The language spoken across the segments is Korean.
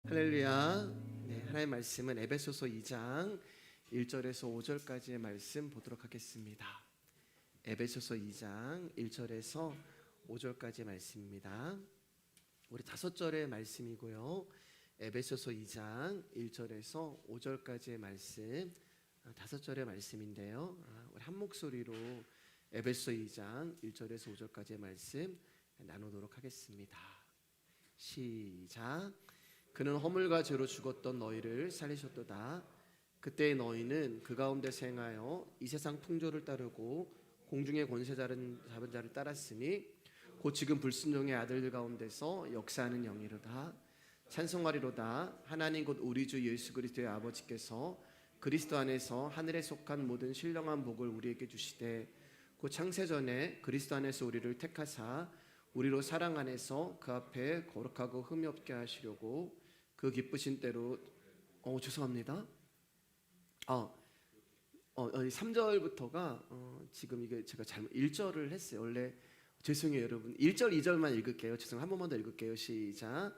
할렐루야. 네, 하나님의 말씀은 에베소서 2장 1절에서 5절까지의 말씀 보도록 하겠습니다. 에베소서 2장 1절에서 5절까지의 말씀입니다. 우리 5절의 말씀이고요. 에베소서 2장 1절에서 5절까지의 말씀 5절의 말씀인데요. 우리 한 목소리로 에베소서 2장 1절에서 5절까지의 말씀 나누도록 하겠습니다. 시작. 그는 허물과 죄로 죽었던 너희를 살리셨도다. 그때 너희는 그 가운데서 행하여 이 세상 풍조를 따르고 공중의 권세 잡은 자를 따랐으니 곧 지금 불순종의 아들들 가운데서 역사하는 영이로다. 찬송하리로다. 하나님 곧 우리 주 예수 그리스도의 아버지께서 그리스도 안에서 하늘에 속한 모든 신령한 복을 우리에게 주시되 곧 창세전에 그리스도 안에서 우리를 택하사 우리로 사랑 안에서 그 앞에 거룩하고 흠이 없게 하시려고 그 기쁘신 때로 죄송합니다. 3절부터가 지금 이게 제가 잘못 1절을 했어요. 원래 죄송해요 여러분. 1절 2절만 읽을게요. 죄송 한 번만 더 읽을게요. 시작.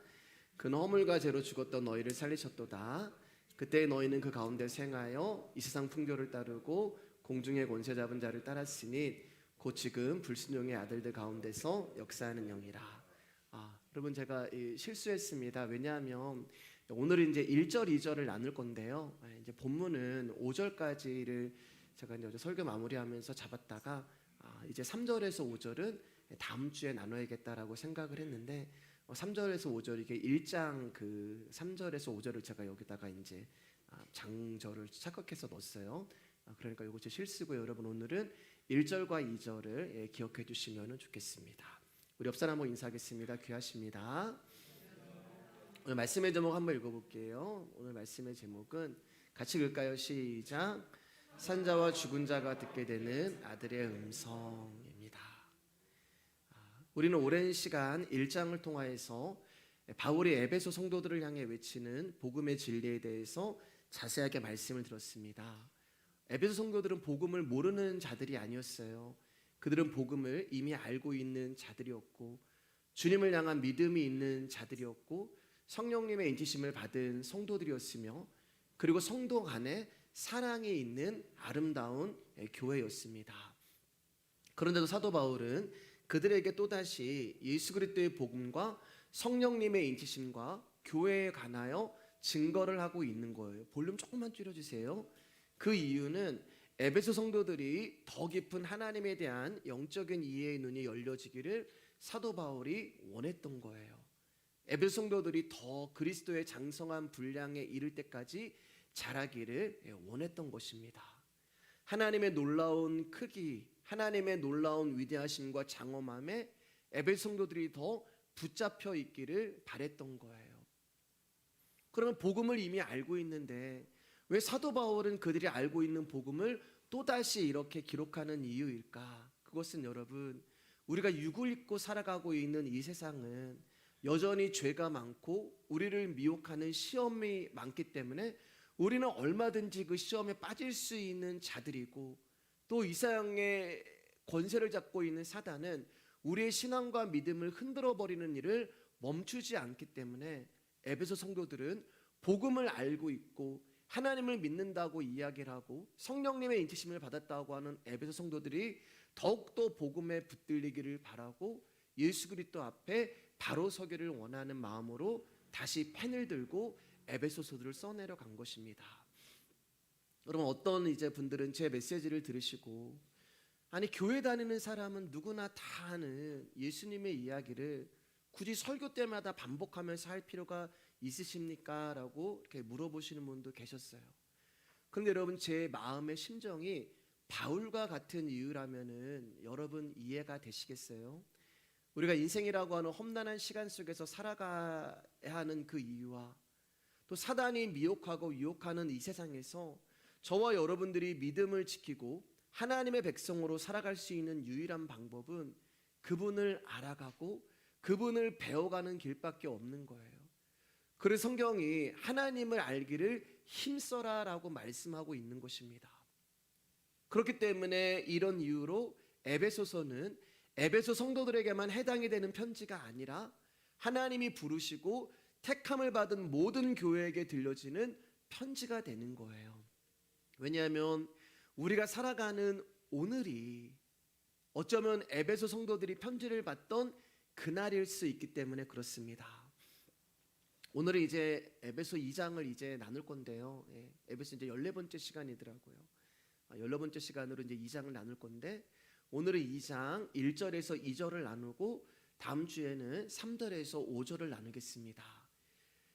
그는 허물과 죄로 죽었던 너희를 살리셨도다. 그때 너희는 그 가운데 생하여 이 세상 풍조를 따르고 공중의 권세 잡은 자를 따랐으니 곧 지금 불순종의 아들들 가운데서 역사하는 영이라. 여러분 제가 실수했습니다. 왜냐하면 오늘 이제 1절, 2절을 나눌 건데요. 이제 본문은 5절까지를 제가 이제 설교 마무리하면서 잡았다가 이제 3절에서 5절은 다음 주에 나눠야겠다라고 생각을 했는데 3절에서 5절 이게 1장 그 3절에서 5절을 제가 여기다가 이제 장절을 착각해서 넣었어요. 그러니까 이거 제 실수고요. 여러분 오늘은 1절과 2절을 기억해 주시면 좋겠습니다. 우리 옆 사람 한번 인사하겠습니다. 귀하십니다. 오늘 말씀의 제목 한번 읽어볼게요. 오늘 말씀의 제목은 같이 읽을까요? 시작. 산자와 죽은 자가 듣게 되는 아들의 음성입니다. 우리는 오랜 시간 1장을 통하여서 바울이 에베소 성도들을 향해 외치는 복음의 진리에 대해서 자세하게 말씀을 들었습니다. 에베소 성도들은 복음을 모르는 자들이 아니었어요. 그들은 복음을 이미 알고 있는 자들이었고 주님을 향한 믿음이 있는 자들이었고 성령님의 인치심을 받은 성도들이었으며 그리고 성도 간에 사랑이 있는 아름다운 교회였습니다. 그런데도 사도 바울은 그들에게 또다시 예수 그리스도의 복음과 성령님의 인치심과 교회에 관하여 증거를 하고 있는 거예요. 볼륨 조금만 줄여주세요. 그 이유는 에베소 성도들이 더 깊은 하나님에 대한 영적인 이해의 눈이 열려지기를 사도 바울이 원했던 거예요. 에베소 성도들이 더 그리스도의 장성한 분량에 이를 때까지 자라기를 원했던 것입니다. 하나님의 놀라운 크기, 하나님의 놀라운 위대하심과 장엄함에 에베소 성도들이 더 붙잡혀 있기를 바랬던 거예요. 그러면 복음을 이미 알고 있는데 왜 사도 바울은 그들이 알고 있는 복음을 또다시 이렇게 기록하는 이유일까? 그것은 여러분 우리가 육을 입고 살아가고 있는 이 세상은 여전히 죄가 많고 우리를 미혹하는 시험이 많기 때문에 우리는 얼마든지 그 시험에 빠질 수 있는 자들이고 또 이 세상의 권세를 잡고 있는 사단은 우리의 신앙과 믿음을 흔들어 버리는 일을 멈추지 않기 때문에 에베소 성도들은 복음을 알고 있고 하나님을 믿는다고 이야기를 하고 성령님의 인치심을 받았다고 하는 에베소 성도들이 더욱더 복음에 붙들리기를 바라고 예수 그리스도 앞에 바로 서기를 원하는 마음으로 다시 펜을 들고 에베소서들을 써내려 간 것입니다. 여러분 어떤 이제 분들은 제 메시지를 들으시고 아니 교회 다니는 사람은 누구나 다 아는 예수님의 이야기를 굳이 설교 때마다 반복하면서 할 필요가 있으십니까? 라고 이렇게 물어보시는 분도 계셨어요. 그런데 여러분 제 마음의 심정이 바울과 같은 이유라면은 여러분 이해가 되시겠어요? 우리가 인생이라고 하는 험난한 시간 속에서 살아가야 하는 그 이유와 또 사단이 미혹하고 유혹하는 이 세상에서 저와 여러분들이 믿음을 지키고 하나님의 백성으로 살아갈 수 있는 유일한 방법은 그분을 알아가고 그분을 배워가는 길밖에 없는 거예요. 그래서 성경이 하나님을 알기를 힘써라라고 말씀하고 있는 것입니다. 그렇기 때문에 이런 이유로 에베소서는 에베소 성도들에게만 해당이 되는 편지가 아니라 하나님이 부르시고 택함을 받은 모든 교회에게 들려지는 편지가 되는 거예요. 왜냐하면 우리가 살아가는 오늘이 어쩌면 에베소 성도들이 편지를 받던 그날일 수 있기 때문에 그렇습니다. 오늘은 이제 에베소 2장을 이제 나눌 건데요. 에베소 이제 14번째 시간이더라고요. 14번째 시간으로 이제 2장을 나눌 건데, 오늘은 2장 1절에서 2절을 나누고 다음 주에는 3절에서 5절을 나누겠습니다.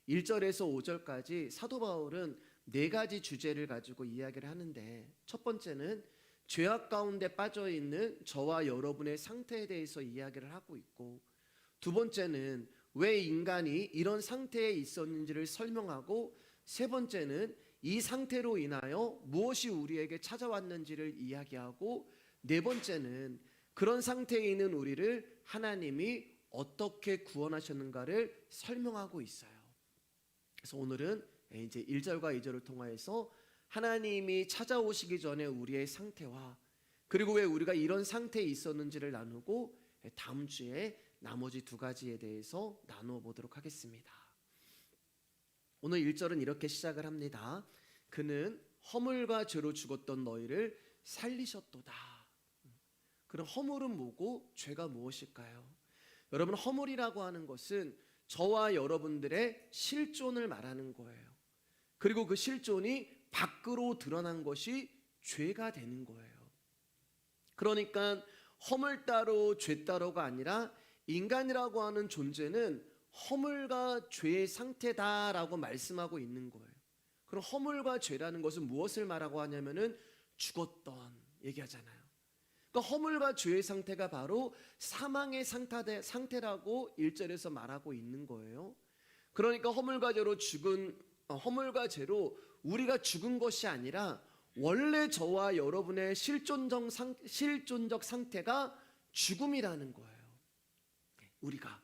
1절에서 5절까지 사도 바울은 4가지 주제를 가지고 이야기를 하는데, 첫 번째는 죄악 가운데 빠져 있는 저와 여러분의 상태에 대해서 이야기를 하고 있고, 두 번째는 왜 인간이 이런 상태에 있었는지를 설명하고, 세 번째는 이 상태로 인하여 무엇이 우리에게 찾아왔는지를 이야기하고, 네 번째는 그런 상태에 있는 우리를 하나님이 어떻게 구원하셨는가를 설명하고 있어요. 그래서 오늘은 이제 1절과 2절을 통하여서 하나님이 찾아오시기 전에 우리의 상태와, 그리고 왜 우리가 이런 상태에 있었는지를 나누고, 다음 주에 나머지 2가지에 대해서 나누어 보도록 하겠습니다. 오늘 1절은 이렇게 시작을 합니다. 그는 허물과 죄로 죽었던 너희를 살리셨도다. 그럼 허물은 뭐고 죄가 무엇일까요? 여러분, 허물이라고 하는 것은 저와 여러분들의 실존을 말하는 거예요. 그리고 그 실존이 밖으로 드러난 것이 죄가 되는 거예요. 그러니까 허물 따로 죄 따로가 아니라 인간이라고 하는 존재는 허물과 죄의 상태다라고 말씀하고 있는 거예요. 그럼 허물과 죄라는 것은 무엇을 말하고 하냐면은 죽었던 얘기하잖아요. 그러니까 허물과 죄의 상태가 바로 사망의 상태라고 1절에서 말하고 있는 거예요. 그러니까 허물과 죄로 우리가 죽은 것이 아니라 원래 저와 여러분의 실존적 상태가 죽음이라는 거예요. 우리가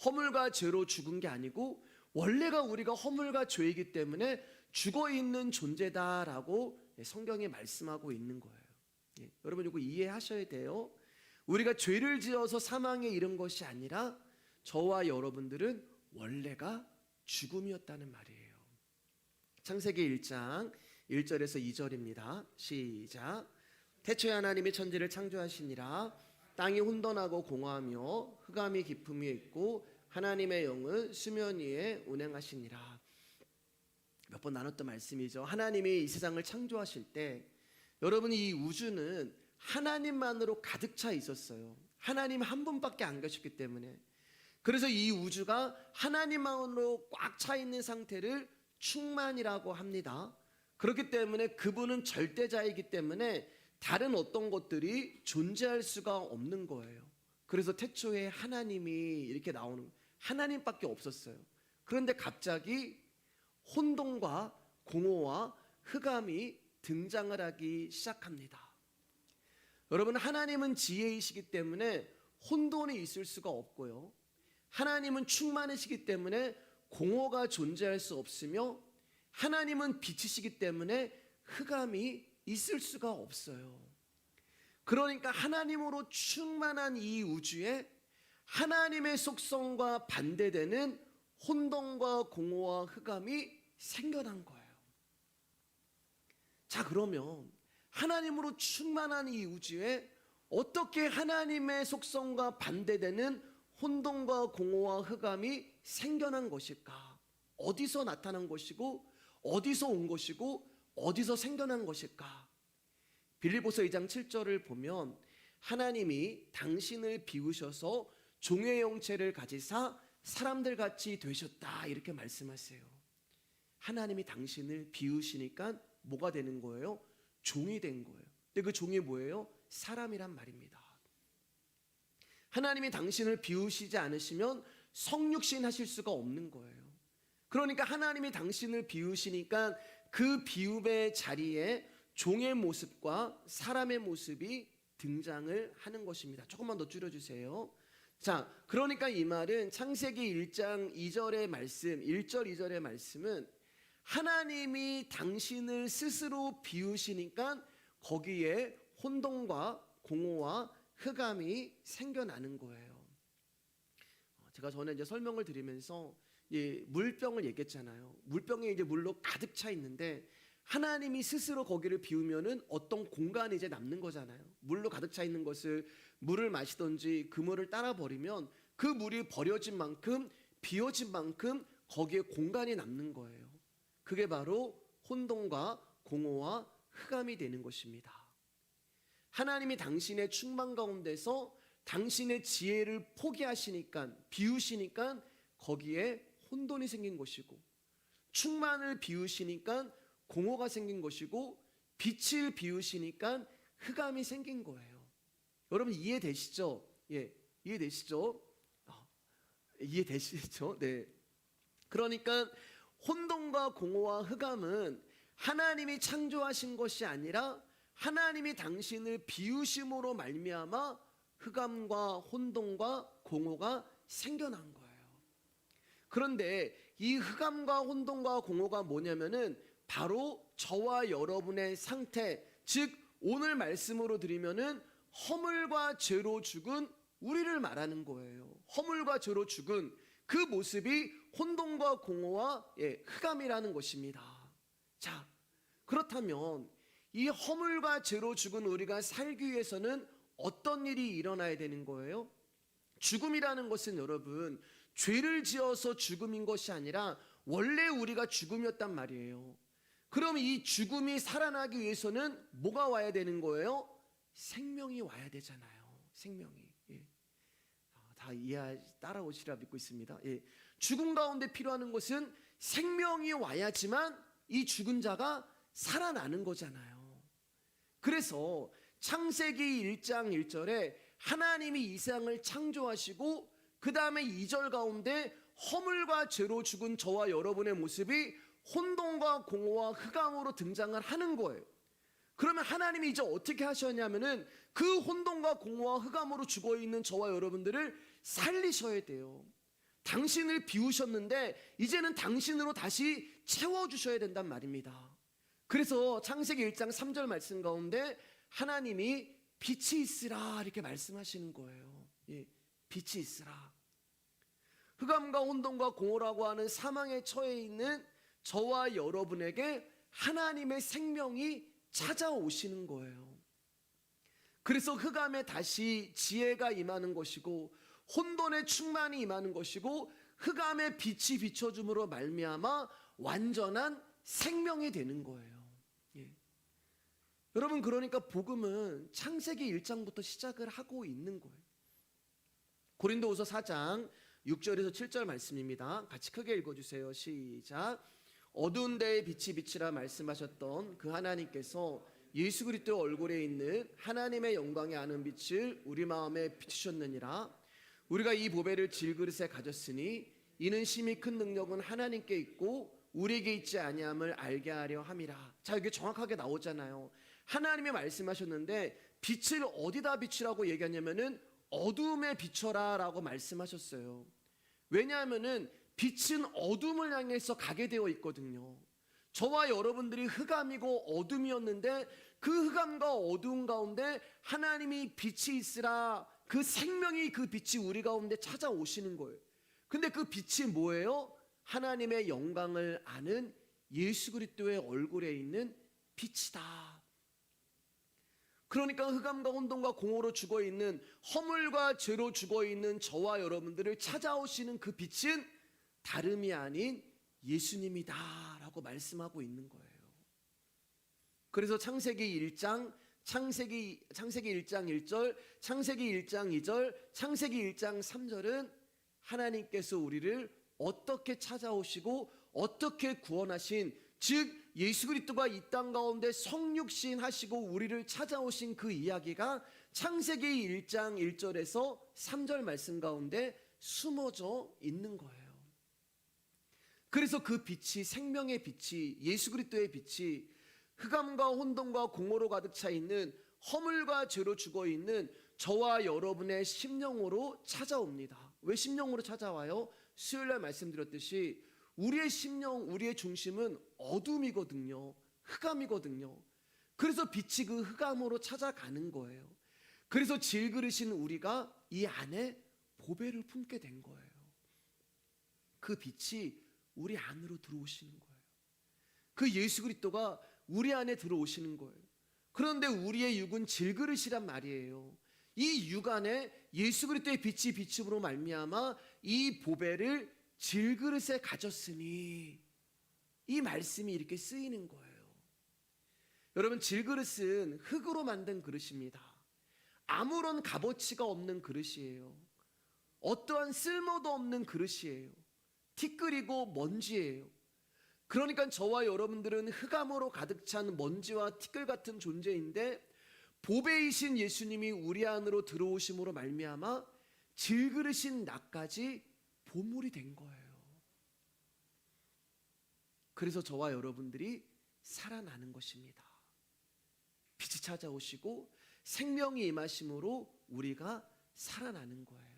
허물과 죄로 죽은 게 아니고 원래가 우리가 허물과 죄이기 때문에 죽어있는 존재다라고 성경이 말씀하고 있는 거예요. 여러분, 이거 이해하셔야 돼요. 우리가 죄를 지어서 사망에 이른 것이 아니라 저와 여러분들은 원래가 죽음이었다는 말이에요. 창세기 1장 1절에서 2절입니다. 시작. 태초에 하나님이 천지를 창조하시니라. 땅이 혼돈하고 공허하며 흑암이 깊음 위에 있고 하나님의 영은 수면 위에 운행하시니라. 몇 번 나눴던 말씀이죠. 하나님이 이 세상을 창조하실 때 여러분, 이 우주는 하나님만으로 가득 차 있었어요. 하나님 한 분밖에 안 계셨기 때문에. 그래서 이 우주가 하나님만으로 꽉 차 있는 상태를 충만이라고 합니다. 그렇기 때문에 그분은 절대자이기 때문에 다른 어떤 것들이 존재할 수가 없는 거예요. 그래서 태초에 하나님이 이렇게 나오는, 하나님밖에 없었어요. 그런데 갑자기 혼돈과 공허와 흑암이 등장을 하기 시작합니다. 여러분, 하나님은 지혜이시기 때문에 혼돈이 있을 수가 없고요. 하나님은 충만이시기 때문에 공허가 존재할 수 없으며, 하나님은 빛이시기 때문에 흑암이 있을 수가 없어요. 그러니까 하나님으로 충만한 이 우주에 하나님의 속성과 반대되는 혼돈과 공허와 흑암이 생겨난 거예요. 자, 그러면 하나님으로 충만한 이 우주에 어떻게 하나님의 속성과 반대되는 혼돈과 공허와 흑암이 생겨난 것일까? 어디서 나타난 것이고 어디서 온 것이고 어디서 생겨난 것일까? 빌립보서 2장 7절을 보면 하나님이 당신을 비우셔서 종의 형체를 가지사 사람들 같이 되셨다, 이렇게 말씀하세요. 하나님이 당신을 비우시니까 뭐가 되는 거예요? 종이 된 거예요. 근데 그 종이 뭐예요? 사람이란 말입니다. 하나님이 당신을 비우시지 않으시면 성육신 하실 수가 없는 거예요. 그러니까 하나님이 당신을 비우시니까 그 비움의 자리에 종의 모습과 사람의 모습이 등장을 하는 것입니다. 조금만 더 줄여주세요. 자, 그러니까 이 말은 창세기 1장 2절의 말씀, 1절 2절의 말씀은 하나님이 당신을 스스로 비우시니까 거기에 혼돈과 공허와 흑암이 생겨나는 거예요. 제가 전에 이제 설명을 드리면서 물병을 얘기했잖아요. 물병에 이제 물로 가득 차 있는데 하나님이 스스로 거기를 비우면은 어떤 공간이 이제 남는 거잖아요. 물로 가득 차 있는 것을 물을 마시든지 그 물을 따라 버리면 그 물이 버려진 만큼 비워진 만큼 거기에 공간이 남는 거예요. 그게 바로 혼돈과 공허와 흑암이 되는 것입니다. 하나님이 당신의 충만 가운데서 당신의 지혜를 포기하시니까 비우시니까 거기에 혼돈이 생긴 것이고, 충만을 비우시니까 공허가 생긴 것이고, 빛을 비우시니까 흑암이 생긴 거예요. 여러분 이해되시죠? 이해되시죠? 이해되시죠? 네. 그러니까 혼돈과 공허와 흑암은 하나님이 창조하신 것이 아니라 하나님이 당신을 비우심으로 말미암아 흑암과 혼돈과 공허가 생겨난 거예요. 그런데 이 흑암과 혼돈과 공허가 뭐냐면은 바로 저와 여러분의 상태, 즉 오늘 말씀으로 드리면은 허물과 죄로 죽은 우리를 말하는 거예요. 허물과 죄로 죽은 그 모습이 혼돈과 공허와 흑암이라는 것입니다. 자, 그렇다면 이 허물과 죄로 죽은 우리가 살기 위해서는 어떤 일이 일어나야 되는 거예요? 죽음이라는 것은 여러분 죄를 지어서 죽음인 것이 아니라 원래 우리가 죽음이었단 말이에요. 그럼 이 죽음이 살아나기 위해서는 뭐가 와야 되는 거예요? 생명이 와야 되잖아요. 생명이. 다 따라오시리라 믿고 있습니다. 죽음 가운데 필요한 것은 생명이 와야지만 이 죽은 자가 살아나는 거잖아요. 그래서 창세기 1장 1절에 하나님이 이 세상을 창조하시고 그 다음에 2절 가운데 허물과 죄로 죽은 저와 여러분의 모습이 혼돈과 공허와 흑암으로 등장을 하는 거예요. 그러면 하나님이 이제 어떻게 하셨냐면은 그 혼돈과 공허와 흑암으로 죽어있는 저와 여러분들을 살리셔야 돼요. 당신을 비우셨는데 이제는 당신으로 다시 채워주셔야 된단 말입니다. 그래서 창세기 1장 3절 말씀 가운데 하나님이 빛이 있으라 이렇게 말씀하시는 거예요. 빛이 있으라. 흑암과 혼돈과 공허라고 하는 사망에 처해 있는 저와 여러분에게 하나님의 생명이 찾아오시는 거예요. 그래서 흑암에 다시 지혜가 임하는 것이고 혼돈의 충만이 임하는 것이고 흑암에 빛이 비춰줌으로 말미암아 완전한 생명이 되는 거예요. 여러분 그러니까 복음은 창세기 1장부터 시작을 하고 있는 거예요. 고린도후서 4장 6절에서 7절 말씀입니다. 같이 크게 읽어주세요. 시작. 어두운 데에 빛이 비치라 말씀하셨던 그 하나님께서 예수 그리스도 얼굴에 있는 하나님의 영광에 아는 빛을 우리 마음에 비추셨느니라. 우리가 이 보배를 질그릇에 가졌으니 이는 심히 큰 능력은 하나님께 있고 우리에게 있지 아니함을 알게 하려 함이라. 자, 이게 정확하게 나오잖아요. 하나님이 말씀하셨는데 빛을 어디다 비추라고 얘기하냐면은 어둠에 비춰라 라고 말씀하셨어요. 왜냐하면은 빛은 어둠을 향해서 가게 되어 있거든요. 저와 여러분들이 흑암이고 어둠이었는데 그 흑암과 어두움 가운데 하나님이 빛이 있으라, 그 생명이 그 빛이 우리 가운데 찾아오시는 거예요. 근데 그 빛이 뭐예요? 하나님의 영광을 아는 예수 그리스도의 얼굴에 있는 빛이다. 그러니까 흑암과 혼돈과 공허로 죽어있는 허물과 죄로 죽어있는 저와 여러분들을 찾아오시는 그 빛은 다름이 아닌 예수님이다 라고 말씀하고 있는 거예요. 그래서 창세기 1장 1절, 창세기 1장 2절, 창세기 1장 3절은 하나님께서 우리를 어떻게 찾아오시고 어떻게 구원하신, 즉 예수 그리스도가 이 땅 가운데 성육신 하시고 우리를 찾아오신 그 이야기가 창세기 1장 1절에서 3절 말씀 가운데 숨어져 있는 거예요. 그래서 그 빛이, 생명의 빛이, 예수 그리스도의 빛이 흑암과 혼돈과 공허로 가득 차 있는 허물과 죄로 죽어 있는 저와 여러분의 심령으로 찾아옵니다. 왜 심령으로 찾아와요? 수요일날 말씀드렸듯이 우리의 심령, 우리의 중심은 어둠이거든요. 흑암이거든요. 그래서 빛이 그 흑암으로 찾아가는 거예요. 그래서 질그릇인 우리가 이 안에 보배를 품게 된 거예요. 그 빛이 우리 안으로 들어오시는 거예요. 그 예수 그리스도가 우리 안에 들어오시는 거예요. 그런데 우리의 육은 질그릇이란 말이에요. 이 육 안에 예수 그리스도의 빛이 비춤으로 말미암아 이 보배를 질그릇에 가졌으니, 이 말씀이 이렇게 쓰이는 거예요. 여러분, 질그릇은 흙으로 만든 그릇입니다. 아무런 값어치가 없는 그릇이에요. 어떠한 쓸모도 없는 그릇이에요. 티끌이고 먼지예요. 그러니까 저와 여러분들은 흑암으로 가득 찬 먼지와 티끌 같은 존재인데, 보배이신 예수님이 우리 안으로 들어오심으로 말미암아 질그릇인 나까지 보물이 된 거예요. 그래서 저와 여러분들이 살아나는 것입니다. 빛이 찾아오시고 생명이 임하심으로 우리가 살아나는 거예요.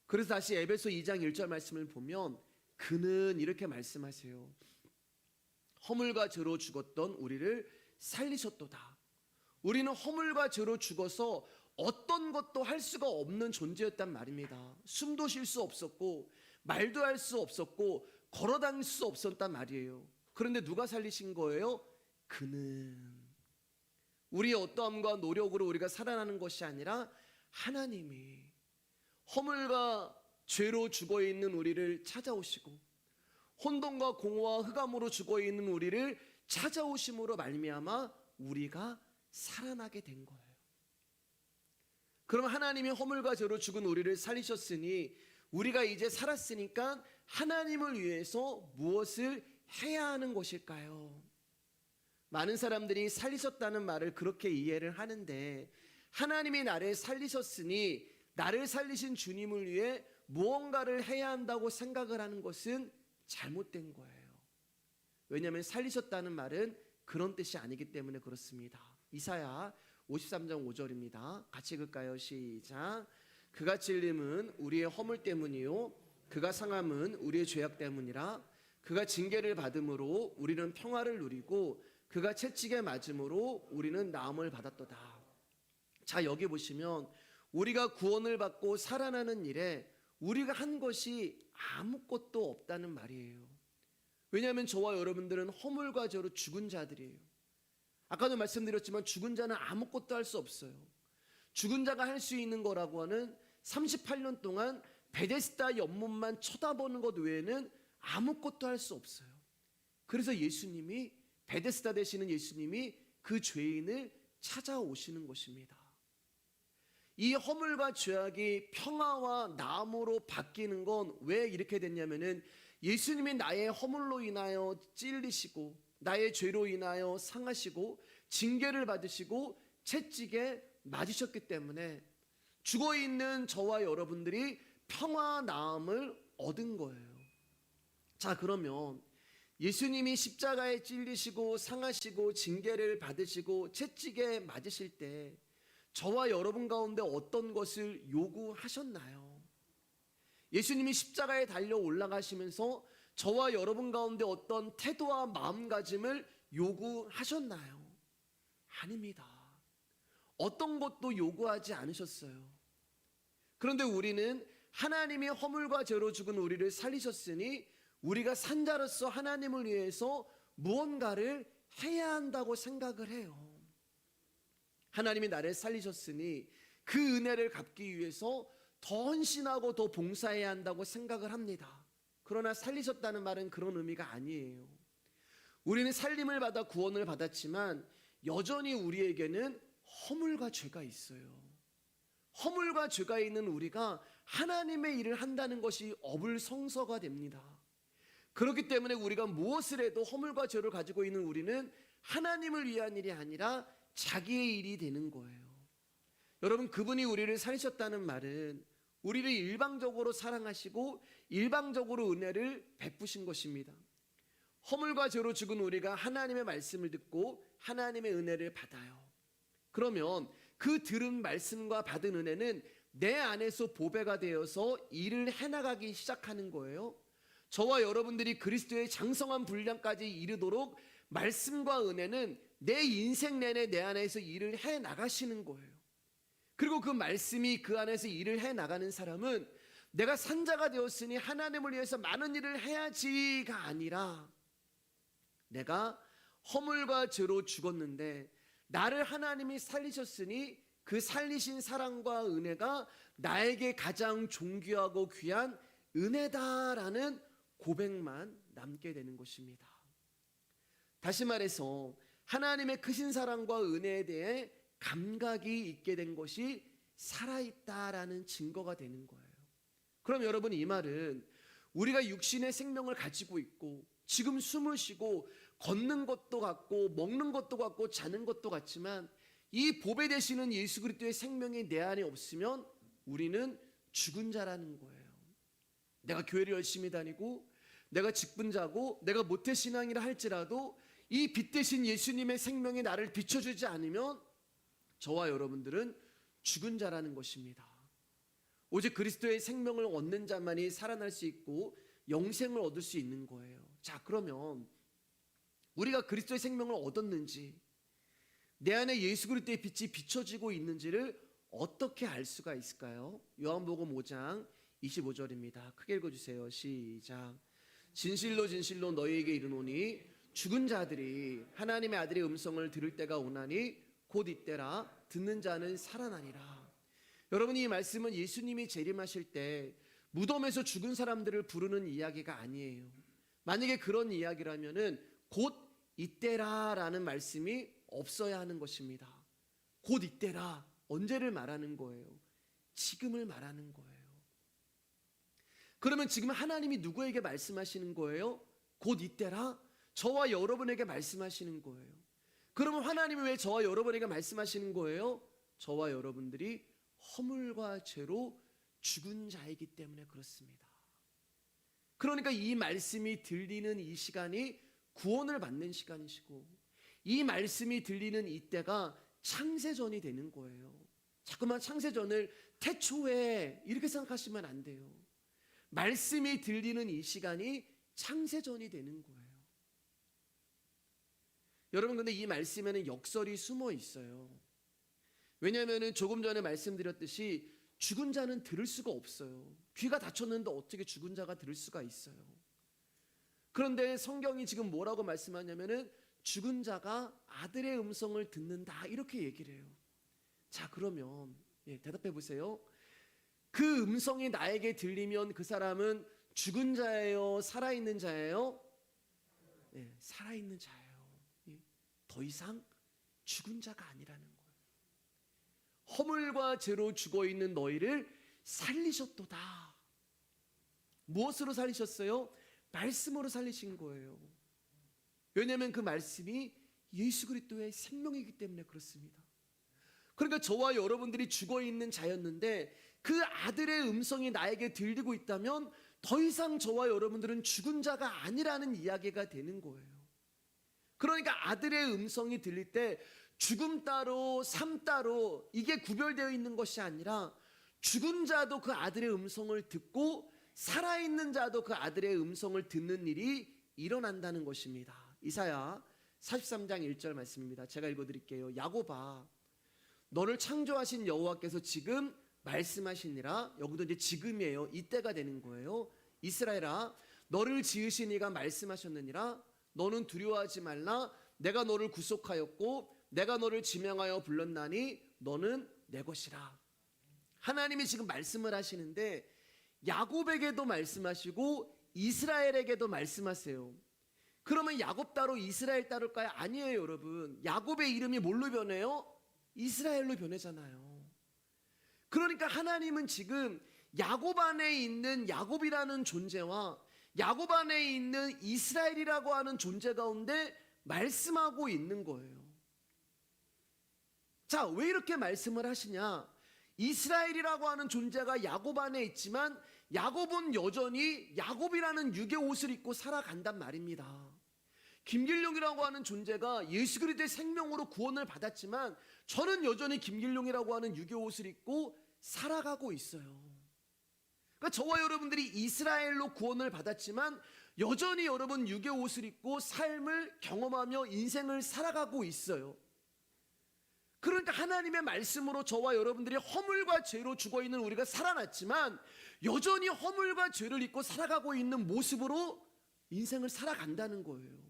그래서 다시 에베소 2장 1절 말씀을 보면 그는 이렇게 말씀하세요. 허물과 죄로 죽었던 우리를 살리셨도다. 우리는 허물과 죄로 죽어서 어떤 것도 할 수가 없는 존재였단 말입니다. 숨도 쉴 수 없었고 말도 할 수 없었고 걸어다닐 수 없었단 말이에요. 그런데 누가 살리신 거예요? 그는. 우리의 어떠함과 노력으로 우리가 살아나는 것이 아니라 하나님이 허물과 죄로 죽어있는 우리를 찾아오시고 혼돈과 공허와 흑암으로 죽어있는 우리를 찾아오심으로 말미암아 우리가 살아나게 된 거예요. 그럼 하나님이 허물과 죄로 죽은 우리를 살리셨으니 우리가 이제 살았으니까 하나님을 위해서 무엇을 해야 하는 것일까요? 많은 사람들이 살리셨다는 말을 그렇게 이해를 하는데, 하나님이 나를 살리셨으니 나를 살리신 주님을 위해 무언가를 해야 한다고 생각을 하는 것은 잘못된 거예요. 왜냐하면 살리셨다는 말은 그런 뜻이 아니기 때문에 그렇습니다. 이사야 53장 5절입니다. 같이 읽을까요? 시작. 그가 찔림은 우리의 허물 때문이요 그가 상함은 우리의 죄악 때문이라. 그가 징계를 받음으로 우리는 평화를 누리고 그가 채찍에 맞음으로 우리는 나음을 받았도다. 자, 여기 보시면 우리가 구원을 받고 살아나는 일에 우리가 한 것이 아무것도 없다는 말이에요. 왜냐하면 저와 여러분들은 허물과 죄로 죽은 자들이에요. 아까도 말씀드렸지만 죽은 자는 아무것도 할 수 없어요. 죽은 자가 할 수 있는 거라고 하는 38년 동안 베데스다 연못만 쳐다보는 것 외에는 아무것도 할 수 없어요. 그래서 예수님이, 베데스다 되시는 예수님이 그 죄인을 찾아오시는 것입니다. 이 허물과 죄악이 평화와 나음으로 바뀌는 건 왜 이렇게 됐냐면은 예수님이 나의 허물로 인하여 찔리시고 나의 죄로 인하여 상하시고 징계를 받으시고 채찍에 맞으셨기 때문에 죽어있는 저와 여러분들이 평화 나음을 얻은 거예요. 자, 그러면 예수님이 십자가에 찔리시고 상하시고 징계를 받으시고 채찍에 맞으실 때 저와 여러분 가운데 어떤 것을 요구하셨나요? 예수님이 십자가에 달려 올라가시면서 저와 여러분 가운데 어떤 태도와 마음가짐을 요구하셨나요? 아닙니다. 어떤 것도 요구하지 않으셨어요. 그런데 우리는 하나님이 허물과 죄로 죽은 우리를 살리셨으니 우리가 산자로서 하나님을 위해서 무언가를 해야 한다고 생각을 해요. 하나님이 나를 살리셨으니 그 은혜를 갚기 위해서 더 헌신하고 더 봉사해야 한다고 생각을 합니다. 그러나 살리셨다는 말은 그런 의미가 아니에요. 우리는 살림을 받아 구원을 받았지만 여전히 우리에게는 허물과 죄가 있어요. 허물과 죄가 있는 우리가 하나님의 일을 한다는 것이 어불성설가 됩니다. 그렇기 때문에 우리가 무엇을 해도 허물과 죄를 가지고 있는 우리는 하나님을 위한 일이 아니라 자기의 일이 되는 거예요. 여러분, 그분이 우리를 살리셨다는 말은 우리를 일방적으로 사랑하시고 일방적으로 은혜를 베푸신 것입니다. 허물과 죄로 죽은 우리가 하나님의 말씀을 듣고 하나님의 은혜를 받아요. 그러면 그 들은 말씀과 받은 은혜는 내 안에서 보배가 되어서 일을 해나가기 시작하는 거예요. 저와 여러분들이 그리스도의 장성한 분량까지 이르도록 말씀과 은혜는 내 인생 내내 내 안에서 일을 해나가시는 거예요. 그리고 그 말씀이 그 안에서 일을 해나가는 사람은 내가 산자가 되었으니 하나님을 위해서 많은 일을 해야지가 아니라 내가 허물과 죄로 죽었는데 나를 하나님이 살리셨으니 그 살리신 사랑과 은혜가 나에게 가장 존귀하고 귀한 은혜다라는 고백만 남게 되는 것입니다. 다시 말해서 하나님의 크신 사랑과 은혜에 대해 감각이 있게 된 것이 살아있다라는 증거가 되는 거예요. 그럼 여러분, 이 말은 우리가 육신의 생명을 가지고 있고 지금 숨을 쉬고 걷는 것도 같고 먹는 것도 같고 자는 것도 같지만 이 보배 되시는 예수 그리스도의 생명이 내 안에 없으면 우리는 죽은 자라는 거예요. 내가 교회를 열심히 다니고 내가 직분자고 내가 모태신앙이라 할지라도 이 빛 대신 예수님의 생명이 나를 비춰주지 않으면 저와 여러분들은 죽은 자라는 것입니다. 오직 그리스도의 생명을 얻는 자만이 살아날 수 있고 영생을 얻을 수 있는 거예요. 자, 그러면 우리가 그리스도의 생명을 얻었는지, 내 안에 예수 그리스도의 빛이 비춰지고 있는지를 어떻게 알 수가 있을까요? 요한복음 5장 25절입니다. 크게 읽어주세요. 시작. 진실로 진실로 너희에게 이르노니 죽은 자들이 하나님의 아들의 음성을 들을 때가 오나니 곧 이때라. 듣는 자는 살아나니라. 여러분, 이 말씀은 예수님이 재림하실 때 무덤에서 죽은 사람들을 부르는 이야기가 아니에요. 만약에 그런 이야기라면은 곧 이때라라는 말씀이 없어야 하는 것입니다. 곧 이때라. 언제를 말하는 거예요? 지금을 말하는 거예요. 그러면 지금 하나님이 누구에게 말씀하시는 거예요? 곧 이때라? 저와 여러분에게 말씀하시는 거예요. 그러면 하나님이 왜 저와 여러분에게 말씀하시는 거예요? 저와 여러분들이 허물과 죄로 죽은 자이기 때문에 그렇습니다. 그러니까 이 말씀이 들리는 이 시간이 구원을 받는 시간이시고, 이 말씀이 들리는 이때가 창세전이 되는 거예요. 자꾸만 창세전을 태초에 이렇게 생각하시면 안 돼요. 말씀이 들리는 이 시간이 창세전이 되는 거예요. 여러분, 근데 이 말씀에는 역설이 숨어 있어요. 왜냐하면 조금 전에 말씀드렸듯이 죽은 자는 들을 수가 없어요. 귀가 닫혔는데 어떻게 죽은 자가 들을 수가 있어요? 그런데 성경이 지금 뭐라고 말씀하냐면은 죽은 자가 아들의 음성을 듣는다, 이렇게 얘기를 해요. 자, 그러면 대답해 보세요. 그 음성이 나에게 들리면 그 사람은 죽은 자예요? 살아있는 자예요? 살아있는 자예요. 더 이상 죽은 자가 아니라는 거예요. 허물과 죄로 죽어있는 너희를 살리셨도다. 무엇으로 살리셨어요? 말씀으로 살리신 거예요. 왜냐하면 그 말씀이 예수 그리스도의 생명이기 때문에 그렇습니다. 그러니까 저와 여러분들이 죽어있는 자였는데 그 아들의 음성이 나에게 들리고 있다면 더 이상 저와 여러분들은 죽은 자가 아니라는 이야기가 되는 거예요. 그러니까 아들의 음성이 들릴 때 죽음 따로 삶 따로 이게 구별되어 있는 것이 아니라 죽은 자도 그 아들의 음성을 듣고 살아있는 자도 그 아들의 음성을 듣는 일이 일어난다는 것입니다. 이사야 43장 1절 말씀입니다. 제가 읽어드릴게요. 야곱아, 너를 창조하신 여호와께서 지금 말씀하시니라. 여기도 이제 지금이에요. 이때가 되는 거예요. 이스라엘아, 너를 지으신 이가 말씀하셨느니라. 너는 두려워하지 말라. 내가 너를 구속하였고 내가 너를 지명하여 불렀나니 너는 내 것이라. 하나님이 지금 말씀을 하시는데 야곱에게도 말씀하시고 이스라엘에게도 말씀하세요. 그러면 야곱 따로 이스라엘 따로일까요? 아니에요, 여러분. 야곱의 이름이 뭘로 변해요? 이스라엘로 변하잖아요. 그러니까 하나님은 지금 야곱 안에 있는 야곱이라는 존재와 야곱 안에 있는 이스라엘이라고 하는 존재 가운데 말씀하고 있는 거예요. 자, 왜 이렇게 말씀을 하시냐? 이스라엘이라고 하는 존재가 야곱 안에 있지만 야곱은 여전히 야곱이라는 육의 옷을 입고 살아간단 말입니다. 김길룡이라고 하는 존재가 예수 그리스도의 생명으로 구원을 받았지만 저는 여전히 김길룡이라고 하는 육의 옷을 입고 살아가고 있어요. 그러니까 저와 여러분들이 이스라엘로 구원을 받았지만 여전히 여러분 육의 옷을 입고 삶을 경험하며 인생을 살아가고 있어요. 그러니까 하나님의 말씀으로 저와 여러분들이 허물과 죄로 죽어있는 우리가 살아났지만 여전히 허물과 죄를 입고 살아가고 있는 모습으로 인생을 살아간다는 거예요.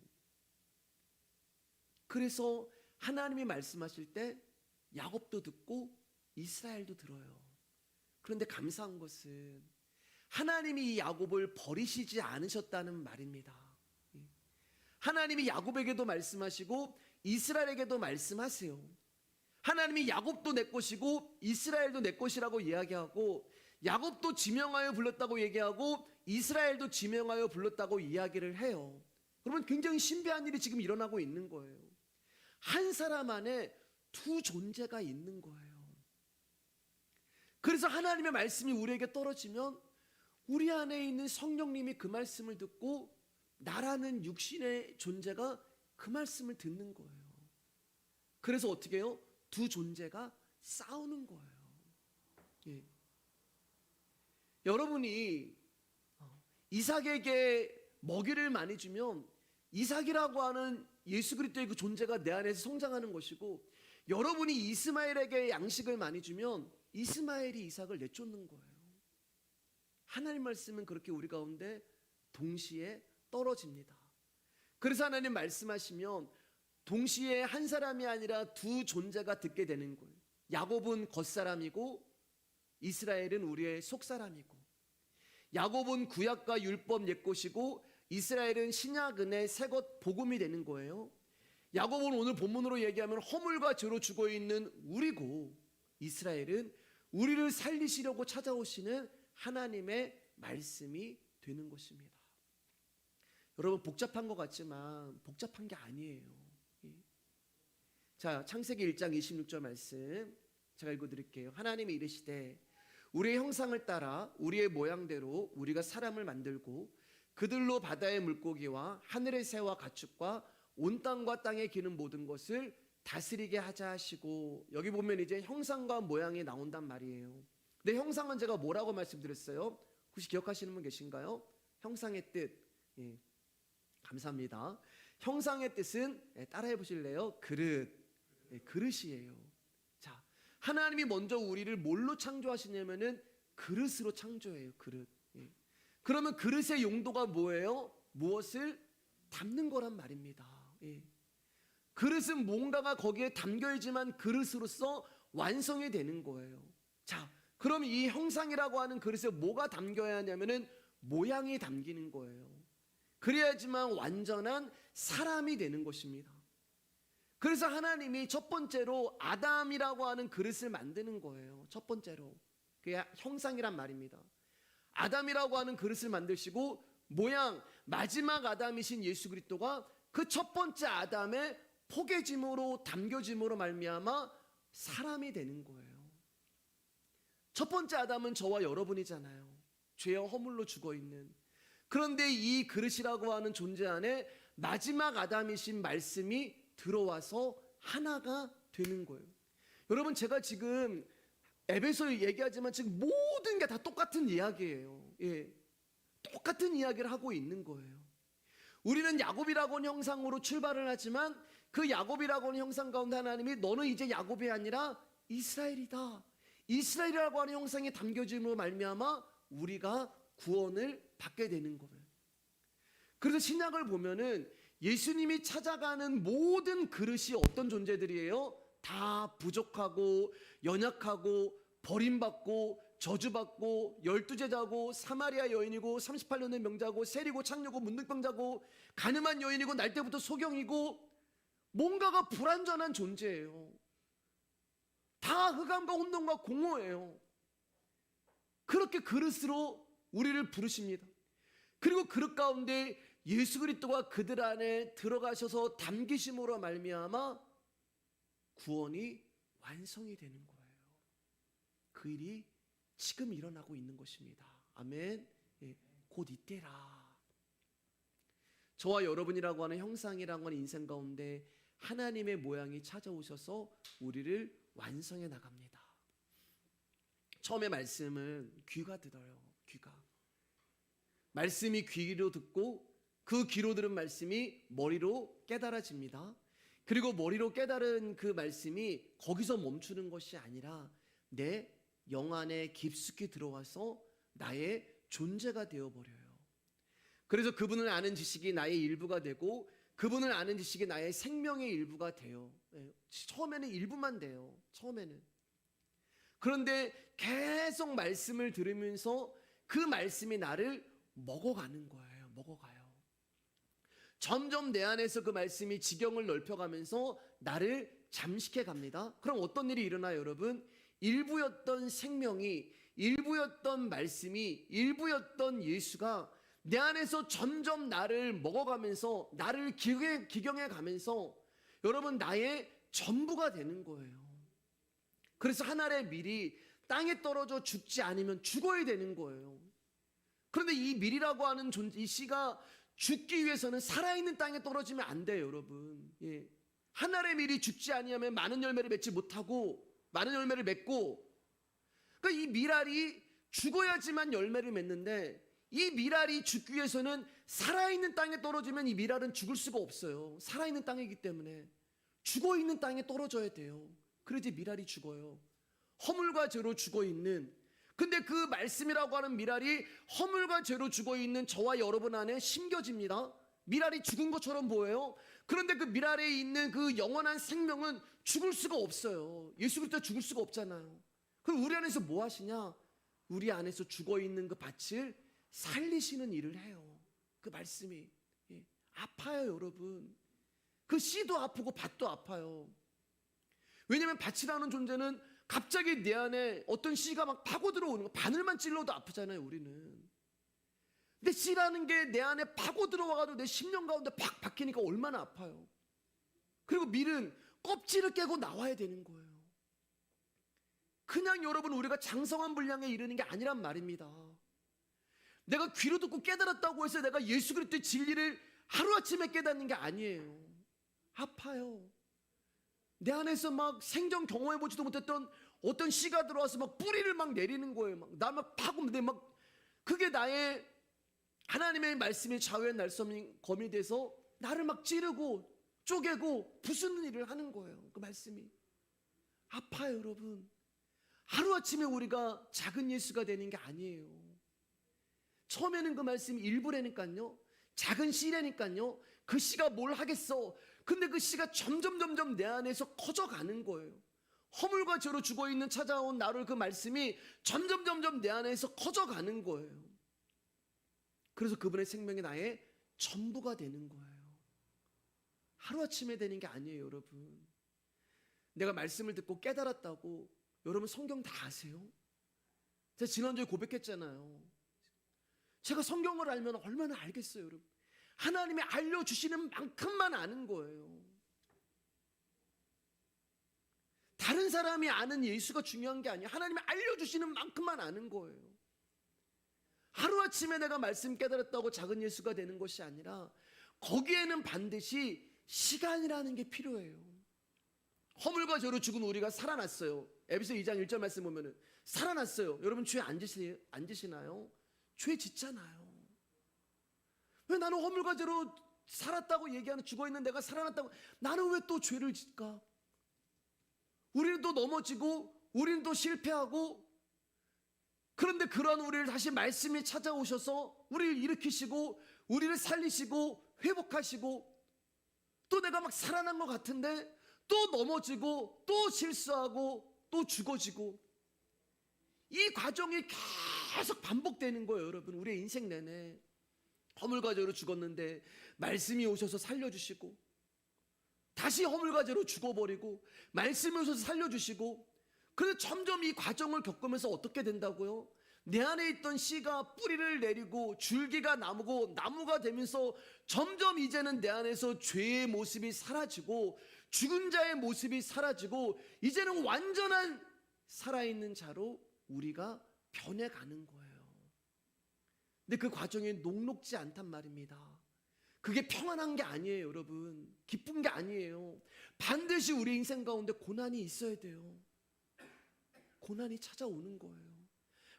그래서 하나님이 말씀하실 때 야곱도 듣고 이스라엘도 들어요. 그런데 감사한 것은 하나님이 이 야곱을 버리시지 않으셨다는 말입니다. 하나님이 야곱에게도 말씀하시고 이스라엘에게도 말씀하세요. 하나님이 야곱도 내 것이고 이스라엘도 내 것이라고 이야기하고, 야곱도 지명하여 불렀다고 얘기하고 이스라엘도 지명하여 불렀다고 이야기를 해요. 그러면 굉장히 신비한 일이 지금 일어나고 있는 거예요. 한 사람 안에 두 존재가 있는 거예요. 그래서 하나님의 말씀이 우리에게 떨어지면 우리 안에 있는 성령님이 그 말씀을 듣고 나라는 육신의 존재가 그 말씀을 듣는 거예요. 그래서 어떻게 해요? 두 존재가 싸우는 거예요. 예. 여러분이 이삭에게 먹이를 많이 주면 이삭이라고 하는 예수 그리스도의 그 존재가 내 안에서 성장하는 것이고, 여러분이 이스마엘에게 양식을 많이 주면 이스마엘이 이삭을 내쫓는 거예요. 하나님 말씀은 그렇게 우리 가운데 동시에 떨어집니다. 그래서 하나님 말씀하시면 동시에 한 사람이 아니라 두 존재가 듣게 되는 거예요. 야곱은 겉사람이고 이스라엘은 우리의 속사람이고, 야곱은 구약과 율법 옛것이고 이스라엘은 신약 은혜 새것 복음이 되는 거예요. 야곱은 오늘 본문으로 얘기하면 허물과 죄로 죽어있는 우리고, 이스라엘은 우리를 살리시려고 찾아오시는 하나님의 말씀이 되는 것입니다. 여러분, 복잡한 것 같지만 복잡한 게 아니에요. 자, 창세기 1장 26절 말씀 제가 읽어드릴게요. 하나님이 이르시되 우리의 형상을 따라 우리의 모양대로 우리가 사람을 만들고 그들로 바다의 물고기와 하늘의 새와 가축과 온 땅과 땅에 기는 모든 것을 다스리게 하자 하시고, 여기 보면 이제 형상과 모양이 나온단 말이에요. 근데 형상은 제가 뭐라고 말씀드렸어요? 혹시 기억하시는 분 계신가요? 형상의 뜻. 예, 감사합니다. 형상의 뜻은 따라해 보실래요? 그릇. 예, 그릇이에요. 자, 하나님이 먼저 우리를 뭘로 창조하시냐면은 그릇으로 창조해요. 그릇. 예. 그러면 그릇의 용도가 뭐예요? 무엇을 담는 거란 말입니다. 예. 그릇은 뭔가가 거기에 담겨있지만 그릇으로서 완성이 되는 거예요. 자, 그럼 이 형상이라고 하는 그릇에 뭐가 담겨야 하냐면은 모양이 담기는 거예요. 그래야지만 완전한 사람이 되는 것입니다. 그래서 하나님이 첫 번째로 아담이라고 하는 그릇을 만드는 거예요. 첫 번째로. 그게 형상이란 말입니다. 아담이라고 하는 그릇을 만드시고, 모양, 마지막 아담이신 예수 그리스도가 그 첫 번째 아담의 포개짐으로 담겨짐으로 말미암아 사람이 되는 거예요. 첫 번째 아담은 저와 여러분이잖아요. 죄와 허물로 죽어있는. 그런데 이 그릇이라고 하는 존재 안에 마지막 아담이신 말씀이 들어와서 하나가 되는 거예요. 여러분, 제가 지금 에베소 얘기하지만 지금 모든 게 다 똑같은 이야기예요. 예, 똑같은 이야기를 하고 있는 거예요. 우리는 야곱이라고 하는 형상으로 출발을 하지만 그 야곱이라고 하는 형상 가운데 하나님이 너는 이제 야곱이 아니라 이스라엘이다. 이스라엘이라고 하는 형상에 담겨짐으로 말미암아 우리가 구원을 받게 되는 거예요. 그래서 신약을 보면은 예수님이 찾아가는 모든 그릇이 어떤 존재들이에요? 다 부족하고 연약하고 버림받고 저주받고 12제자고 사마리아 여인이고 38년의 명자고 세리고 창녀고 문둥병자고 가늠한 여인이고 날 때부터 소경이고 뭔가가 불완전한 존재예요. 다 흑암과 혼돈과 공허예요. 그렇게 그릇으로 우리를 부르십니다. 그리고 그릇 가운데 예수 그리스도가 그들 안에 들어가셔서 담기심으로 말미암아 구원이 완성이 되는 거예요. 그 일이 지금 일어나고 있는 것입니다. 아멘. 예, 곧 이때라. 저와 여러분이라고 하는 형상이라고 하는 인생 가운데 하나님의 모양이 찾아오셔서 우리를 완성해 나갑니다. 처음에 말씀은 귀가 들어요. 귀가. 말씀이 귀로 듣고 그 귀로 들은 말씀이 머리로 깨달아집니다. 그리고 머리로 깨달은 그 말씀이 거기서 멈추는 것이 아니라 내 영 안에 깊숙이 들어와서 나의 존재가 되어버려요. 그래서 그분을 아는 지식이 나의 일부가 되고 그분을 아는 지식이 나의 생명의 일부가 돼요. 처음에는 일부만 돼요. 처음에는. 그런데 계속 말씀을 들으면서 그 말씀이 나를 먹어가는 거예요. 먹어가요. 점점 내 안에서 그 말씀이 지경을 넓혀가면서 나를 잠식해 갑니다. 그럼 어떤 일이 일어나요, 여러분? 일부였던 생명이, 일부였던 말씀이, 일부였던 예수가 내 안에서 점점 나를 먹어가면서 나를 기경해 가면서 여러분 나의 전부가 되는 거예요. 그래서 하늘의 밀이 땅에 떨어져 죽지 않으면 죽어야 되는 거예요. 그런데 이 밀이라고 하는 존재, 이 씨가 죽기 위해서는 살아있는 땅에 떨어지면 안 돼요, 여러분. 예. 하늘의 밀이 죽지 아니하면 많은 열매를 맺지 못하고 많은 열매를 맺고, 그러니까 이 밀알이 죽어야지만 열매를 맺는데 이 밀알이 죽기 위해서는 살아있는 땅에 떨어지면 이 밀알은 죽을 수가 없어요. 살아있는 땅이기 때문에 죽어있는 땅에 떨어져야 돼요. 그래야지 밀알이 죽어요. 허물과 죄로 죽어있는, 근데 그 말씀이라고 하는 밀알이 허물과 죄로 죽어있는 저와 여러분 안에 심겨집니다. 밀알이 죽은 것처럼 보여요. 그런데 그 밀알에 있는 그 영원한 생명은 죽을 수가 없어요. 예수 그리스도 죽을 수가 없잖아요. 그럼 우리 안에서 뭐 하시냐? 우리 안에서 죽어있는 그 밭을 살리시는 일을 해요. 그 말씀이. 예. 아파요, 여러분. 그 씨도 아프고 밭도 아파요. 왜냐하면 밭이라는 존재는 갑자기 내 안에 어떤 씨가 막 파고 들어오는 거, 바늘만 찔러도 아프잖아요, 우리는. 근데 씨라는 게 내 안에 파고 들어와가지고 내 심령 가운데 팍 박히니까 얼마나 아파요. 그리고 밀은 껍질을 깨고 나와야 되는 거예요. 그냥 여러분 우리가 장성한 분량에 이르는 게 아니란 말입니다. 내가 귀로 듣고 깨달았다고 해서 내가 예수 그리스도의 진리를 하루아침에 깨닫는 게 아니에요. 아파요. 내 안에서 막 생전 경험해보지도 못했던 어떤 씨가 들어와서 막 뿌리를 막 내리는 거예요. 나 막 파고, 근데 막 그게 나의 하나님의 말씀이 좌우의 날섬인 검이 돼서 나를 막 찌르고 쪼개고 부수는 일을 하는 거예요. 그 말씀이 아파요, 여러분. 하루아침에 우리가 작은 예수가 되는 게 아니에요. 처음에는 그 말씀이 일부라니까요. 작은 씨라니까요. 그 씨가 뭘 하겠어. 근데 그 씨가 점점 내 안에서 커져가는 거예요. 허물과 죄로 죽어있는 찾아온 나를 그 말씀이 점점 내 안에서 커져가는 거예요. 그래서 그분의 생명이 나의 전부가 되는 거예요. 하루아침에 되는 게 아니에요, 여러분. 내가 말씀을 듣고 깨달았다고 여러분 성경 다 아세요? 제가 지난주에 고백했잖아요. 제가 성경을 알면 얼마나 알겠어요, 여러분. 하나님이 알려주시는 만큼만 아는 거예요. 다른 사람이 아는 예수가 중요한 게 아니에요. 하나님이 알려주시는 만큼만 아는 거예요. 하루아침에 내가 말씀 깨달았다고 작은 예수가 되는 것이 아니라 거기에는 반드시 시간이라는 게 필요해요. 허물과 죄로 죽은 우리가 살아났어요. 에베소 2장 1절 말씀 보면은 살아났어요. 여러분 죄 안 지시나요? 죄 짓잖아요. 왜 나는 허물과 죄로 살았다고 얘기하는, 죽어있는 내가 살아났다고, 나는 왜 또 죄를 짓까? 우리는 또 넘어지고 우리는 또 실패하고, 그런데 그러한 우리를 다시 말씀이 찾아오셔서 우리를 일으키시고 우리를 살리시고 회복하시고, 또 내가 막 살아난 것 같은데 또 넘어지고 또 실수하고 또 죽어지고, 이 과정이 계속 반복되는 거예요, 여러분. 우리의 인생 내내 허물과 죄로 죽었는데 말씀이 오셔서 살려주시고, 다시 허물과 죄로 죽어버리고 말씀이 오셔서 살려주시고, 그래서 점점 이 과정을 겪으면서 어떻게 된다고요? 내 안에 있던 씨가 뿌리를 내리고 줄기가 나무고 나무가 되면서 점점 이제는 내 안에서 죄의 모습이 사라지고 죽은 자의 모습이 사라지고 이제는 완전한 살아있는 자로 우리가 변해가는 거예요. 근데 그 과정이 녹록지 않단 말입니다. 그게 평안한 게 아니에요, 여러분. 기쁜 게 아니에요. 반드시 우리 인생 가운데 고난이 있어야 돼요. 고난이 찾아오는 거예요.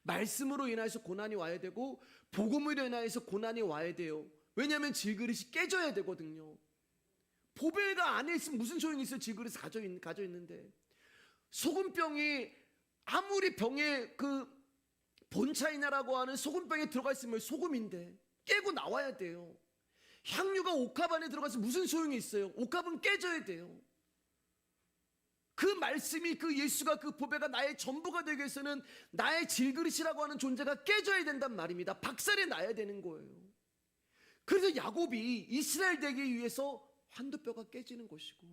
말씀으로 인해서 고난이 와야 되고 복음으로 인해서 고난이 와야 돼요. 왜냐하면 질그릇이 깨져야 되거든요. 보배가 안에 있으면 무슨 소용이 있어요? 질그릇이 가져 있는데. 소금병이 아무리 병에 그 본차이나라고 하는 소금병에 들어가 있으면 소금인데 깨고 나와야 돼요. 향유가 옥합 안에 들어가서 무슨 소용이 있어요? 옥합은 깨져야 돼요. 그 말씀이, 그 예수가, 그 보배가 나의 전부가 되기 위해서는 나의 질그릇이라고 하는 존재가 깨져야 된단 말입니다. 박살이 나야 되는 거예요. 그래서 야곱이 이스라엘 되기 위해서 환도뼈가 깨지는 것이고,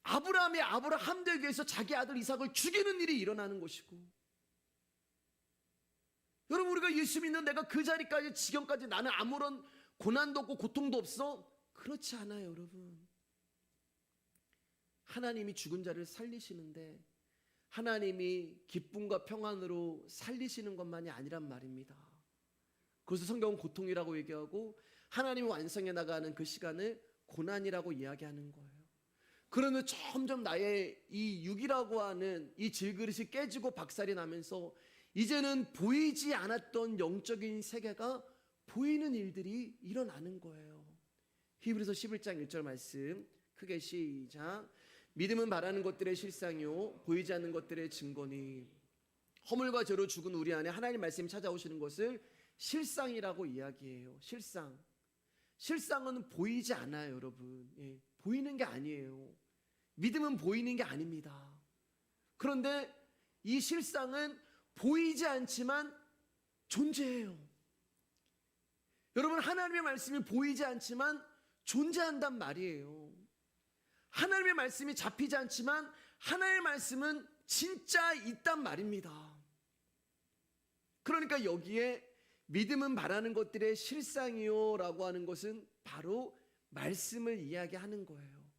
아브라함이 아브라함 되기 위해서 자기 아들 이삭을 죽이는 일이 일어나는 것이고, 여러분, 우리가 예수 믿는 내가 그 자리까지, 지경까지 나는 아무런 고난도 없고 고통도 없어? 그렇지 않아요, 여러분. 하나님이 죽은 자를 살리시는데 하나님이 기쁨과 평안으로 살리시는 것만이 아니란 말입니다. 그래서 성경은 고통이라고 얘기하고 하나님이 완성해 나가는 그 시간을 고난이라고 이야기하는 거예요. 그러면 점점 나의 이 육이라고 하는 이 질그릇이 깨지고 박살이 나면서 이제는 보이지 않았던 영적인 세계가 보이는 일들이 일어나는 거예요. 히브리서 11장 1절 말씀 크게 시작. 믿음은 바라는 것들의 실상이요 보이지 않는 것들의 증거니, 허물과 죄로 죽은 우리 안에 하나님 말씀이 찾아오시는 것을 실상이라고 이야기해요. 실상은 보이지 않아요, 여러분. 예, 보이는 게 아니에요. 믿음은 보이는 게 아닙니다. 그런데 이 실상은 보이지 않지만 존재해요. 여러분, 하나님의 말씀이 보이지 않지만 존재한단 말이에요. 하나님의 말씀이 잡히지 않지만 하나님의 말씀은 진짜 있단 말입니다. 그러니까 여기에 믿음은 바라는 것들의 실상이요 라고 하는 것은 바로 말씀을 이야기하는 거예요.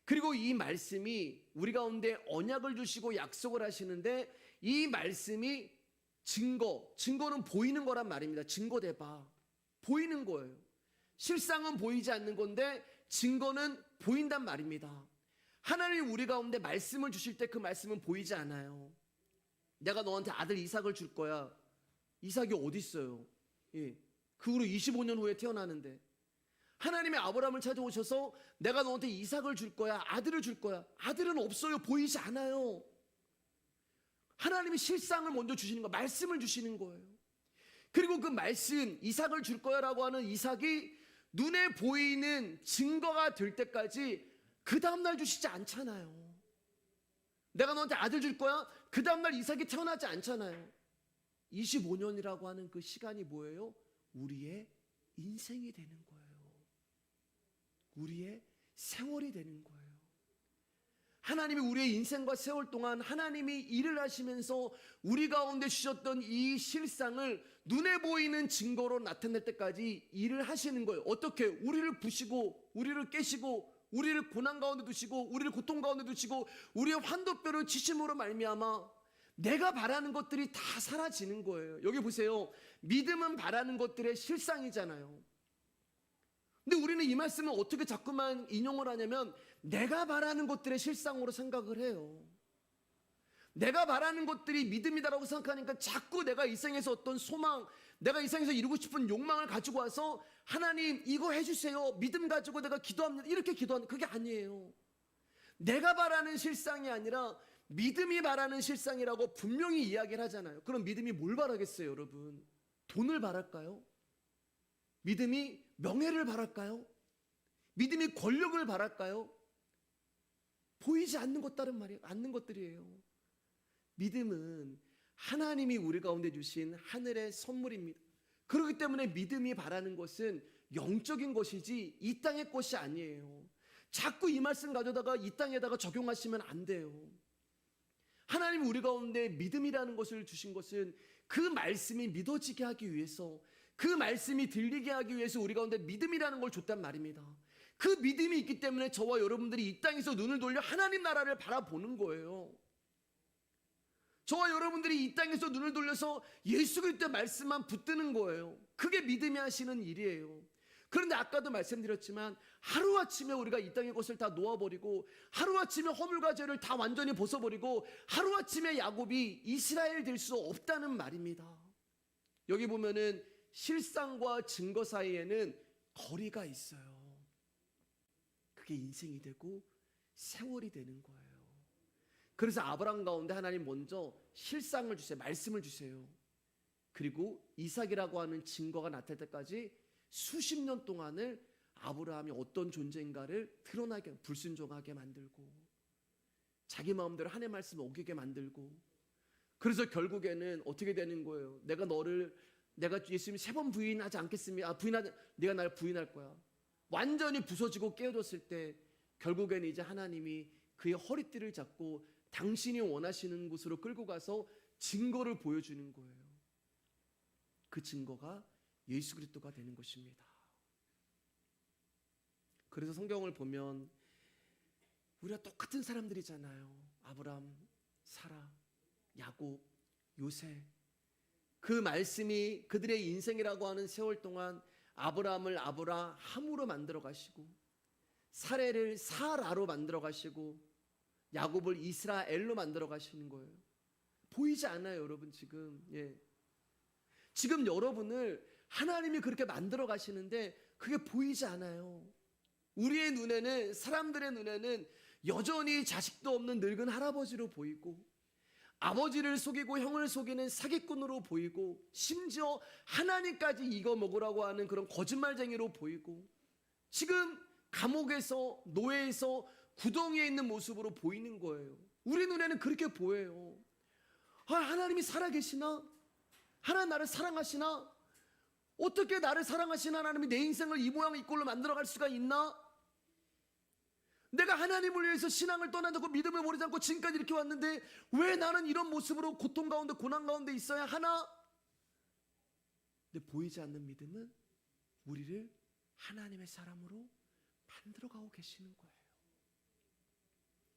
그리고 이 말씀이 우리 가운데 언약을 주시고 약속을 하시는데, 이 말씀이 증거는 보이는 거란 말입니다. 증거대봐, 보이는 거예요. 실상은 보이지 않는 건데 증거는 보인단 말입니다. 하나님이 우리 가운데 말씀을 주실 때 그 말씀은 보이지 않아요. 내가 너한테 아들 이삭을 줄 거야. 이삭이 어디 있어요? 예, 그 후로 25년 후에 태어나는데 하나님의 아브라함을 찾아오셔서 내가 너한테 이삭을 줄 거야, 아들을 줄 거야. 아들은 없어요. 보이지 않아요. 하나님이 실상을 먼저 주시는 거, 말씀을 주시는 거예요. 그리고 그 말씀, 이삭을 줄 거야 라고 하는 이삭이 눈에 보이는 증거가 될 때까지 그 다음날 주시지 않잖아요. 내가 너한테 아들 줄 거야? 그 다음날 이삭이 태어나지 않잖아요. 25년이라고 하는 그 시간이 뭐예요? 우리의 인생이 되는 거예요. 우리의 세월이 되는 거예요. 하나님이 우리의 인생과 세월 동안 하나님이 일을 하시면서 우리 가운데 주셨던 이 실상을 눈에 보이는 증거로 나타낼 때까지 일을 하시는 거예요. 어떻게? 우리를 부시고, 우리를 깨시고, 우리를 고난 가운데 두시고, 우리를 고통 가운데 두시고, 우리의 환도뼈를 치심으로 말미암아 내가 바라는 것들이 다 사라지는 거예요. 여기 보세요. 믿음은 바라는 것들의 실상이잖아요. 근데 우리는 이 말씀을 어떻게 자꾸만 인용을 하냐면 내가 바라는 것들의 실상으로 생각을 해요. 내가 바라는 것들이 믿음이다라고 생각하니까 자꾸 내가 이 생에서 어떤 소망, 내가 이 생에서 이루고 싶은 욕망을 가지고 와서 하나님 이거 해주세요, 믿음 가지고 내가 기도합니다, 이렇게 기도하는, 그게 아니에요. 내가 바라는 실상이 아니라 믿음이 바라는 실상이라고 분명히 이야기를 하잖아요. 그럼 믿음이 뭘 바라겠어요, 여러분? 돈을 바랄까요? 믿음이 명예를 바랄까요? 믿음이 권력을 바랄까요? 보이지 않는 것들이에요. 믿음은 하나님이 우리 가운데 주신 하늘의 선물입니다. 그렇기 때문에 믿음이 바라는 것은 영적인 것이지 이 땅의 것이 아니에요. 자꾸 이 말씀 가져다가 이 땅에다가 적용하시면 안 돼요. 하나님이 우리 가운데 믿음이라는 것을 주신 것은 그 말씀이 믿어지게 하기 위해서, 그 말씀이 들리게 하기 위해서 우리 가운데 믿음이라는 걸 줬단 말입니다. 그 믿음이 있기 때문에 저와 여러분들이 이 땅에서 눈을 돌려 하나님 나라를 바라보는 거예요. 저와 여러분들이 이 땅에서 눈을 돌려서 예수 그리스도의 말씀만 붙드는 거예요. 그게 믿음이 하시는 일이에요. 그런데 아까도 말씀드렸지만 하루아침에 우리가 이 땅의 것을 다 놓아버리고, 하루아침에 허물과 죄를 다 완전히 벗어버리고, 하루아침에 야곱이 이스라엘 될 수 없다는 말입니다. 여기 보면은 실상과 증거 사이에는 거리가 있어요. 그게 인생이 되고 세월이 되는 거예요. 그래서 아브라함 가운데 하나님 먼저 실상을 주세요. 말씀을 주세요. 그리고 이삭이라고 하는 증거가 나타날 때까지 수십 년 동안을 아브라함이 어떤 존재인가를 드러나게, 불순종하게 만들고 자기 마음대로 하나님의 말씀을 어기게 만들고, 그래서 결국에는 어떻게 되는 거예요? 내가 예수님 3번 부인하지 않겠습니까? 네가 날 부인할 거야. 완전히 부서지고 깨어졌을 때 결국에는 이제 하나님이 그의 허리띠를 잡고 당신이 원하시는 곳으로 끌고 가서 증거를 보여주는 거예요. 그 증거가 예수 그리스도가 되는 것입니다. 그래서 성경을 보면 우리가 똑같은 사람들이잖아요. 아브라함, 사라, 야곱, 요셉. 그 말씀이 그들의 인생이라고 하는 세월 동안 아브라함을 아브라함으로 만들어 가시고, 사레를 사라로 만들어 가시고, 야곱을 이스라엘로 만들어 가시는 거예요. 보이지 않아요, 여러분? 지금 지금 여러분을 하나님이 그렇게 만들어 가시는데 그게 보이지 않아요. 우리의 눈에는, 사람들의 눈에는 여전히 자식도 없는 늙은 할아버지로 보이고, 아버지를 속이고 형을 속이는 사기꾼으로 보이고, 심지어 하나님까지 이거 먹으라고 하는 그런 거짓말쟁이로 보이고, 지금 감옥에서, 노예에서 구덩이에 있는 모습으로 보이는 거예요. 우리 눈에는 그렇게 보여요. 하나님이 살아계시나? 하나님 나를 사랑하시나? 어떻게 나를 사랑하시나? 하나님이 내 인생을 이 모양 이 꼴로 만들어갈 수가 있나? 내가 하나님을 위해서 신앙을 떠나고 믿음을 버리지 않고 지금까지 이렇게 왔는데 왜 나는 이런 모습으로 고통 가운데, 고난 가운데 있어야 하나? 근데 보이지 않는 믿음은 우리를 하나님의 사람으로 만들어가고 계시는 거예요.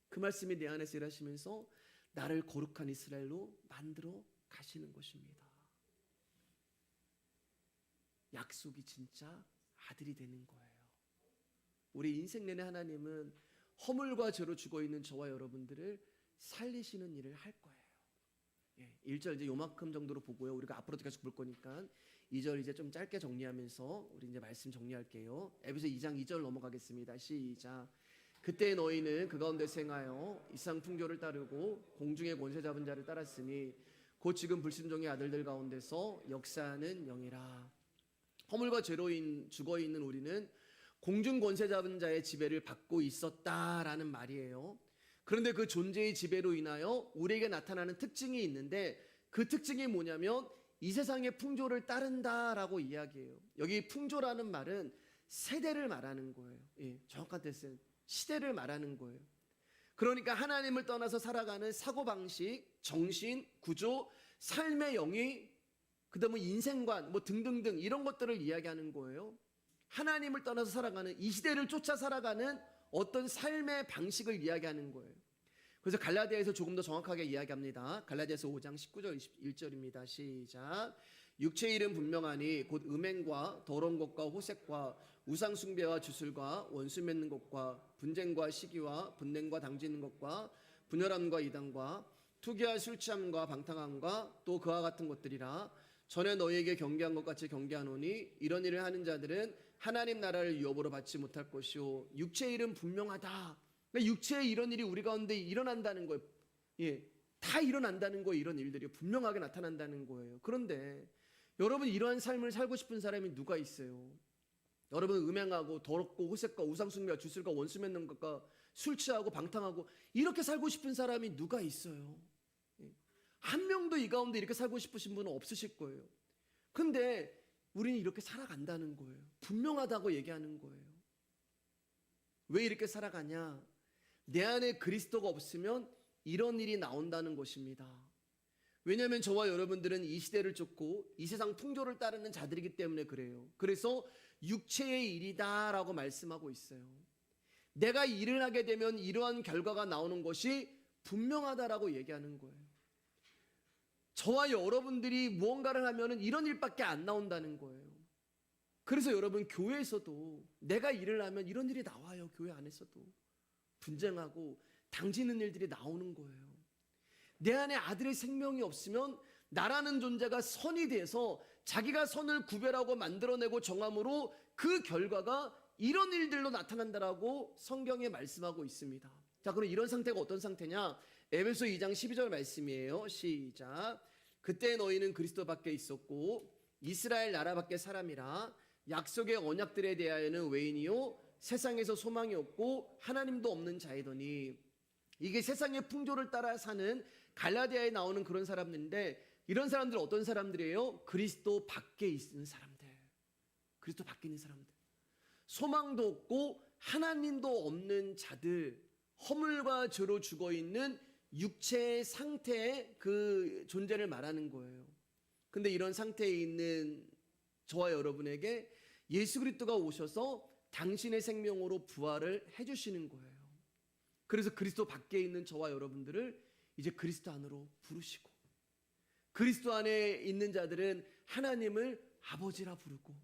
그 말씀이 내 안에서 일하시면서 나를 거룩한 이스라엘로 만들어 가시는 것입니다. 약속이 진짜 아들이 되는 거예요. 우리 인생 내내 하나님은 허물과 죄로 죽어있는 저와 여러분들을 살리시는 일을 할 거예요. 1절 이제 요만큼 정도로 보고요. 우리가 앞으로도 계속 볼 거니까 2절 이제 좀 짧게 정리하면서 우리 이제 말씀 정리할게요. 에베소 2장 2절 넘어가겠습니다. 시작. 그때 너희는 그 가운데서 행하여 이상 풍조를 따르고 공중의 권세 잡은 자를 따랐으니 곧 지금 불순종의 아들들 가운데서 역사하는 영이라. 허물과 죄로 죽어있는 우리는 공중 권세 잡은 자의 지배를 받고 있었다라는 말이에요. 그런데 그 존재의 지배로 인하여 우리에게 나타나는 특징이 있는데, 그 특징이 뭐냐면 이 세상의 풍조를 따른다라고 이야기해요. 여기 풍조라는 말은 세대를 말하는 거예요. 정확한 뜻은 시대를 말하는 거예요. 그러니까 하나님을 떠나서 살아가는 사고방식, 정신, 구조, 삶의 영이, 그다음에 인생관 등등등 이런 것들을 이야기하는 거예요. 하나님을 떠나서 살아가는, 이 시대를 쫓아 살아가는 어떤 삶의 방식을 이야기하는 거예요. 그래서 갈라디아에서 조금 더 정확하게 이야기합니다. 갈라디아서 5장 19절 21절입니다. 시작. 육체의 일은 분명하니 곧 음행과 더러운 것과 호색과 우상 숭배와 주술과 원수 맺는 것과 분쟁과 시기와 분냉과 당지는 것과 분열함과 이단과 투기와 술 취함과 방탕함과 또 그와 같은 것들이라. 전에 너희에게 경계한 것 같이 경계하노니 이런 일을 하는 자들은 하나님 나라를 유업으로 받지 못할 것이요 육체의 일은 분명하다. 그러니까 육체의 이런 일이 우리 가운데 일어난다는 거예요. 다 일어난다는 거예요. 이런 일들이 분명하게 나타난다는 거예요. 그런데 여러분, 이러한 삶을 살고 싶은 사람이 누가 있어요? 여러분, 음행하고 더럽고 호색과 우상숭배와 주술과 원수 맺는 것과 술 취하고 방탕하고 이렇게 살고 싶은 사람이 누가 있어요? 한 명도 이 가운데 이렇게 살고 싶으신 분은 없으실 거예요. 근데 우리는 이렇게 살아간다는 거예요. 분명하다고 얘기하는 거예요. 왜 이렇게 살아가냐? 내 안에 그리스도가 없으면 이런 일이 나온다는 것입니다. 왜냐하면 저와 여러분들은 이 시대를 쫓고 이 세상 풍조를 따르는 자들이기 때문에 그래요. 그래서 육체의 일이다라고 말씀하고 있어요. 내가 일을 하게 되면 이러한 결과가 나오는 것이 분명하다라고 얘기하는 거예요. 저와 여러분들이 무언가를 하면 이런 일밖에 안 나온다는 거예요. 그래서 여러분, 교회에서도 내가 일을 하면 이런 일이 나와요. 교회 안에서도 분쟁하고 당지는 일들이 나오는 거예요. 내 안에 아들의 생명이 없으면 나라는 존재가 선이 돼서 자기가 선을 구별하고 만들어내고 정함으로 그 결과가 이런 일들로 나타난다라고 성경에 말씀하고 있습니다. 자, 그럼 이런 상태가 어떤 상태냐? 에베소 2장 12절 말씀이에요. 시작. 그때 너희는 그리스도 밖에 있었고 이스라엘 나라 밖의 사람이라 약속의 언약들에 대하여는 외인이요 세상에서 소망이 없고 하나님도 없는 자이더니. 이게 세상의 풍조를 따라 사는 갈라디아에 나오는 그런 사람들인데, 이런 사람들 어떤 사람들이에요? 그리스도 밖에 있는 사람들. 그리스도 밖에 있는 사람들. 소망도 없고 하나님도 없는 자들, 허물과 죄로 죽어있는 육체의 상태의 그 존재를 말하는 거예요. 근데 이런 상태에 있는 저와 여러분에게 예수 그리스도가 오셔서 당신의 생명으로 부활을 해주시는 거예요. 그래서 그리스도 밖에 있는 저와 여러분들을 이제 그리스도 안으로 부르시고, 그리스도 안에 있는 자들은 하나님을 아버지라 부르고,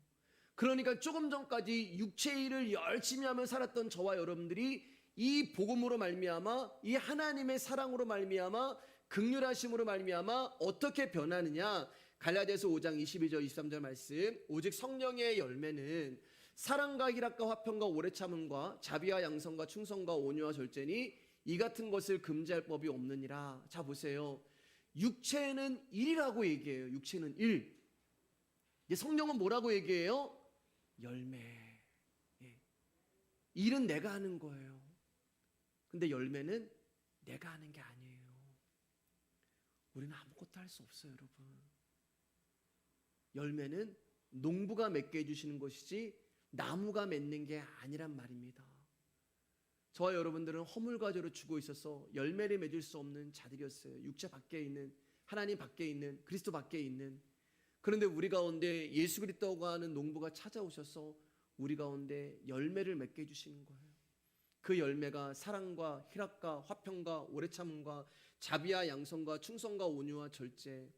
그러니까 조금 전까지 육체의 일을 열심히 하며 살았던 저와 여러분들이 이 복음으로 말미암아, 이 하나님의 사랑으로 말미암아, 긍휼하심으로 말미암아 어떻게 변하느냐. 갈라디아서 5장 22절 23절 말씀. 오직 성령의 열매는 사랑과 희락과 화평과 오래 참음과 자비와 양성과 충성과 온유와 절제니 이 같은 것을 금지할 법이 없느니라. 자 보세요. 육체는 일이라고 얘기해요. 육체는 일. 성령은 뭐라고 얘기해요? 열매. 일은 내가 하는 거예요. 근데 열매는 내가 하는 게 아니에요. 우리는 아무것도 할 수 없어요, 여러분. 열매는 농부가 맺게 해주시는 것이지 나무가 맺는 게 아니란 말입니다. 저와 여러분들은 허물과 죄로 죽어 있어서 열매를 맺을 수 없는 자들이었어요. 육체 밖에 있는, 하나님 밖에 있는, 그리스도 밖에 있는. 그런데 우리 가운데 예수 그리스도가 하는 농부가 찾아오셔서 우리 가운데 열매를 맺게 해주시는 거예요. 그 열매가 사랑과 희락과 화평과 오래 참음과 자비와 양성과 충성과 온유와 절제.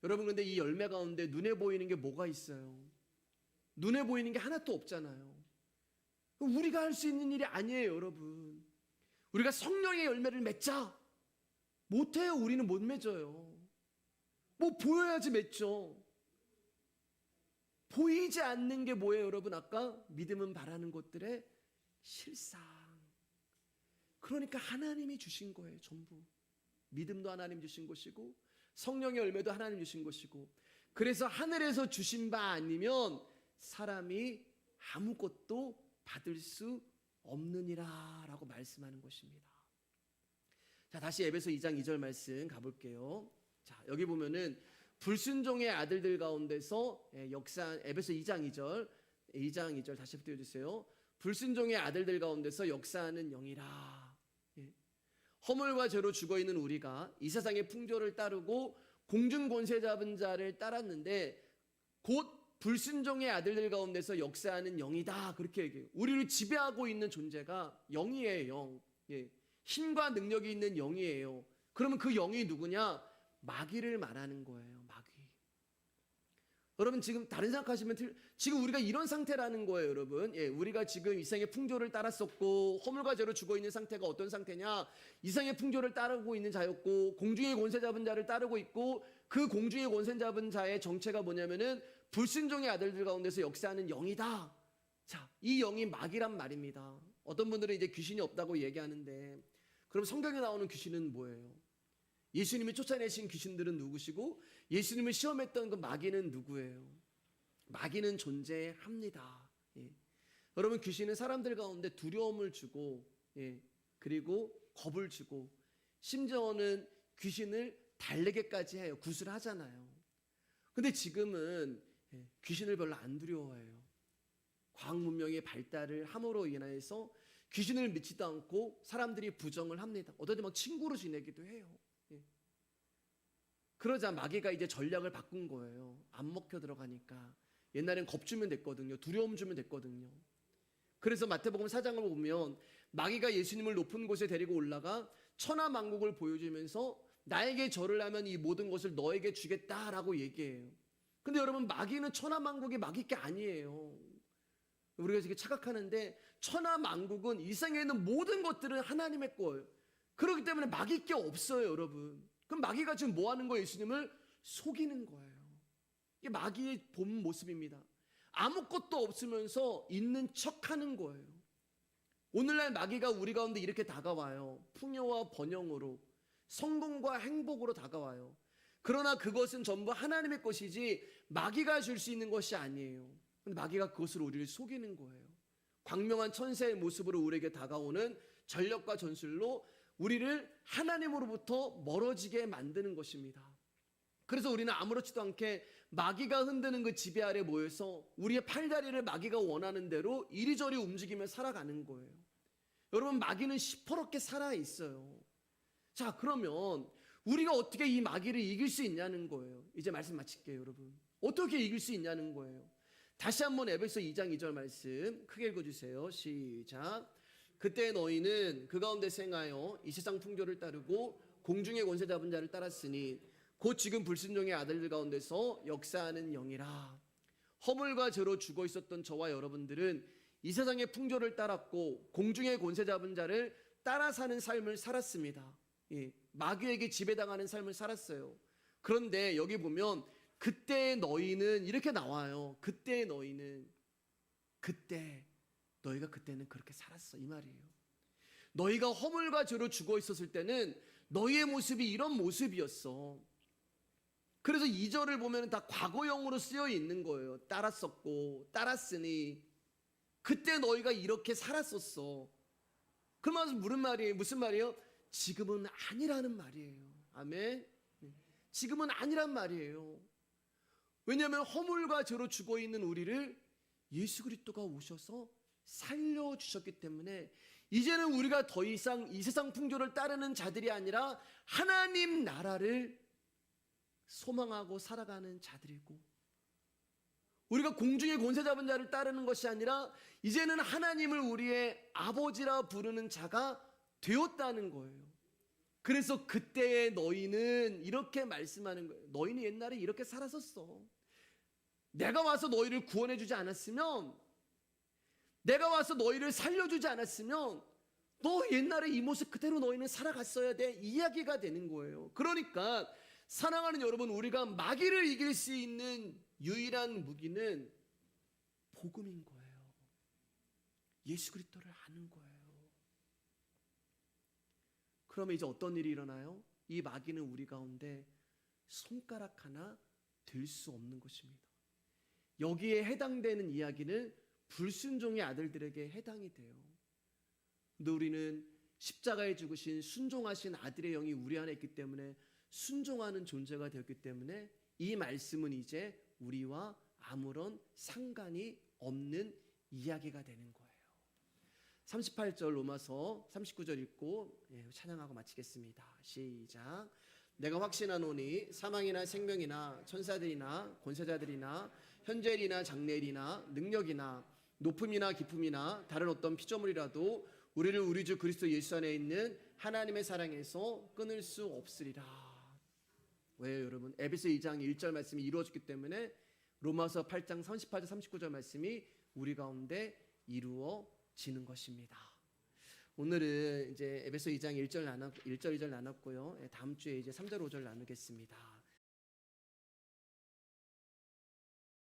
여러분, 근데 이 열매 가운데 눈에 보이는 게 뭐가 있어요? 눈에 보이는 게 하나도 없잖아요. 우리가 할 수 있는 일이 아니에요, 여러분. 우리가 성령의 열매를 맺자. 못해요. 우리는 못 맺어요. 뭐 보여야지 맺죠. 보이지 않는 게 뭐예요, 여러분? 아까 믿음은 바라는 것들의 실상. 그러니까 하나님이 주신 거예요, 전부. 믿음도 하나님 주신 것이고 성령의 열매도 하나님 주신 것이고, 그래서 하늘에서 주신 바 아니면 사람이 아무것도 받을 수 없느니라 라고 말씀하는 것입니다. 자, 다시 에베소 2장 2절 말씀 가볼게요. 자, 여기 보면은 불순종의 아들들 가운데서 역사, 에베소 2장 2절 다시 띄워주세요. 불순종의 아들들 가운데서 역사하는 영이라. 허물과 죄로 죽어있는 우리가 이 세상의 풍조를 따르고 공중 권세 잡은 자를 따랐는데 곧 불순종의 아들들 가운데서 역사하는 영이다, 그렇게 얘기해요. 우리를 지배하고 있는 존재가 영이에요. 영. 힘과 능력이 있는 영이에요. 그러면 그 영이 누구냐? 마귀를 말하는 거예요. 마귀. 여러분, 지금 다른 생각하시면 지금 우리가 이런 상태라는 거예요, 여러분. 우리가 지금 이생의 풍조를 따랐었고 허물과 죄로 죽어 있는 상태가 어떤 상태냐? 이생의 풍조를 따르고 있는 자였고 공중의 권세 잡은 자를 따르고 있고, 그 공중의 권세 잡은 자의 정체가 뭐냐면은 불순종의 아들들 가운데서 역사하는 영이다. 자, 이 영이 마귀란 말입니다. 어떤 분들은 이제 귀신이 없다고 얘기하는데, 그럼 성경에 나오는 귀신은 뭐예요? 예수님이 쫓아내신 귀신들은 누구시고 예수님을 시험했던 그 마귀는 누구예요? 마귀는 존재합니다. 여러분, 귀신은 사람들 가운데 두려움을 주고, 그리고 겁을 주고, 심지어는 귀신을 달래게까지 해요. 구술하잖아요. 근데 지금은 귀신을 별로 안 두려워해요. 과학 문명의 발달을 함으로 인해서 귀신을 믿지도 않고 사람들이 부정을 합니다. 어떨 때 막 친구로 지내기도 해요. 그러자 마귀가 이제 전략을 바꾼 거예요. 안 먹혀 들어가니까. 옛날엔 겁 주면 됐거든요. 두려움 주면 됐거든요. 그래서 마태복음 4장을 보면 마귀가 예수님을 높은 곳에 데리고 올라가 천하만국을 보여주면서 나에게 절을 하면 이 모든 것을 너에게 주겠다라고 얘기해요. 근데 여러분, 마귀는 천하만국이 마귀 게 아니에요. 우리가 이렇게 착각하는데 천하만국은 이 세상에 있는 모든 것들은 하나님의 거예요. 그렇기 때문에 마귀 게 없어요, 여러분. 그럼 마귀가 지금 뭐 하는 거예요? 예수님을 속이는 거예요. 이게 마귀의 본 모습입니다. 아무것도 없으면서 있는 척하는 거예요. 오늘날 마귀가 우리 가운데 이렇게 다가와요. 풍요와 번영으로, 성공과 행복으로 다가와요. 그러나 그것은 전부 하나님의 것이지 마귀가 줄 수 있는 것이 아니에요. 근데 마귀가 그것으로 우리를 속이는 거예요. 광명한 천사의 모습으로 우리에게 다가오는 전력과 전술로 우리를 하나님으로부터 멀어지게 만드는 것입니다. 그래서 우리는 아무렇지도 않게 마귀가 흔드는 그 지배 아래 모여서 우리의 팔다리를 마귀가 원하는 대로 이리저리 움직이며 살아가는 거예요. 여러분, 마귀는 시퍼렇게 살아 있어요. 자, 그러면 우리가 어떻게 이 마귀를 이길 수 있냐는 거예요. 이제 말씀 마칠게요, 여러분. 어떻게 이길 수 있냐는 거예요. 다시 한번 에베소 2장 2절 말씀 크게 읽어주세요. 시작. 그때 너희는 그 가운데 생하여 이 세상 풍조를 따르고 공중의 권세 잡은 자를 따랐으니 곧 지금 불순종의 아들들 가운데서 역사하는 영이라. 허물과 죄로 죽어 있었던 저와 여러분들은 이 세상의 풍조를 따랐고 공중의 권세 잡은 자를 따라 사는 삶을 살았습니다. 예, 마귀에게 지배당하는 삶을 살았어요. 그런데 여기 보면 그때 너희는 이렇게 나와요. 그때 너희는, 그때 너희가 그때는 그렇게 살았어, 이 말이에요. 너희가 허물과 죄로 죽어 있었을 때는 너희의 모습이 이런 모습이었어. 그래서 2절을 보면 다 과거형으로 쓰여 있는 거예요. 따랐었고 따랐으니 그때 너희가 이렇게 살았었어. 그러면서 무슨 말이에요? 지금은 아니라는 말이에요. 아멘. 지금은 아니란 말이에요. 왜냐하면 허물과 죄로 죽어 있는 우리를 예수 그리스도가 오셔서 살려주셨기 때문에 이제는 우리가 더 이상 이 세상 풍조를 따르는 자들이 아니라 하나님 나라를 소망하고 살아가는 자들이고, 우리가 공중의 권세 잡은 자를 따르는 것이 아니라 이제는 하나님을 우리의 아버지라 부르는 자가 되었다는 거예요. 그래서 그때의 너희는 이렇게 말씀하는 거예요. 너희는 옛날에 이렇게 살았었어. 내가 와서 너희를 구원해 주지 않았으면, 내가 와서 너희를 살려주지 않았으면 너 옛날에 이 모습 그대로 너희는 살아갔어야 돼, 이야기가 되는 거예요. 그러니까 사랑하는 여러분, 우리가 마귀를 이길 수 있는 유일한 무기는 복음인 거예요. 예수 그리스도를 아는 거예요. 그러면 이제 어떤 일이 일어나요? 이 마귀는 우리 가운데 손가락 하나 들 수 없는 것입니다. 여기에 해당되는 이야기는 불순종의 아들들에게 해당이 돼요. 근데 우리는 십자가에 죽으신 순종하신 아들의 영이 우리 안에 있기 때문에 순종하는 존재가 되었기 때문에 이 말씀은 이제 우리와 아무런 상관이 없는 이야기가 되는 거예요. 38절 로마서 39절 읽고 찬양하고 마치겠습니다. 시작. 내가 확신하노니 사망이나 생명이나 천사들이나 권세자들이나 현재일이나 장래일이나 능력이나 높음이나 깊음이나 다른 어떤 피조물이라도 우리를 우리 주 그리스도 예수 안에 있는 하나님의 사랑에서 끊을 수 없으리라. 왜요, 여러분? 에베소 2장 1절 말씀이 이루어졌기 때문에 로마서 8장 38절 39절 말씀이 우리 가운데 이루어지는 것입니다. 오늘은 이제 에베소 2장 1절 2절 나눴고요. 다음 주에 이제 3절 5절 나누겠습니다.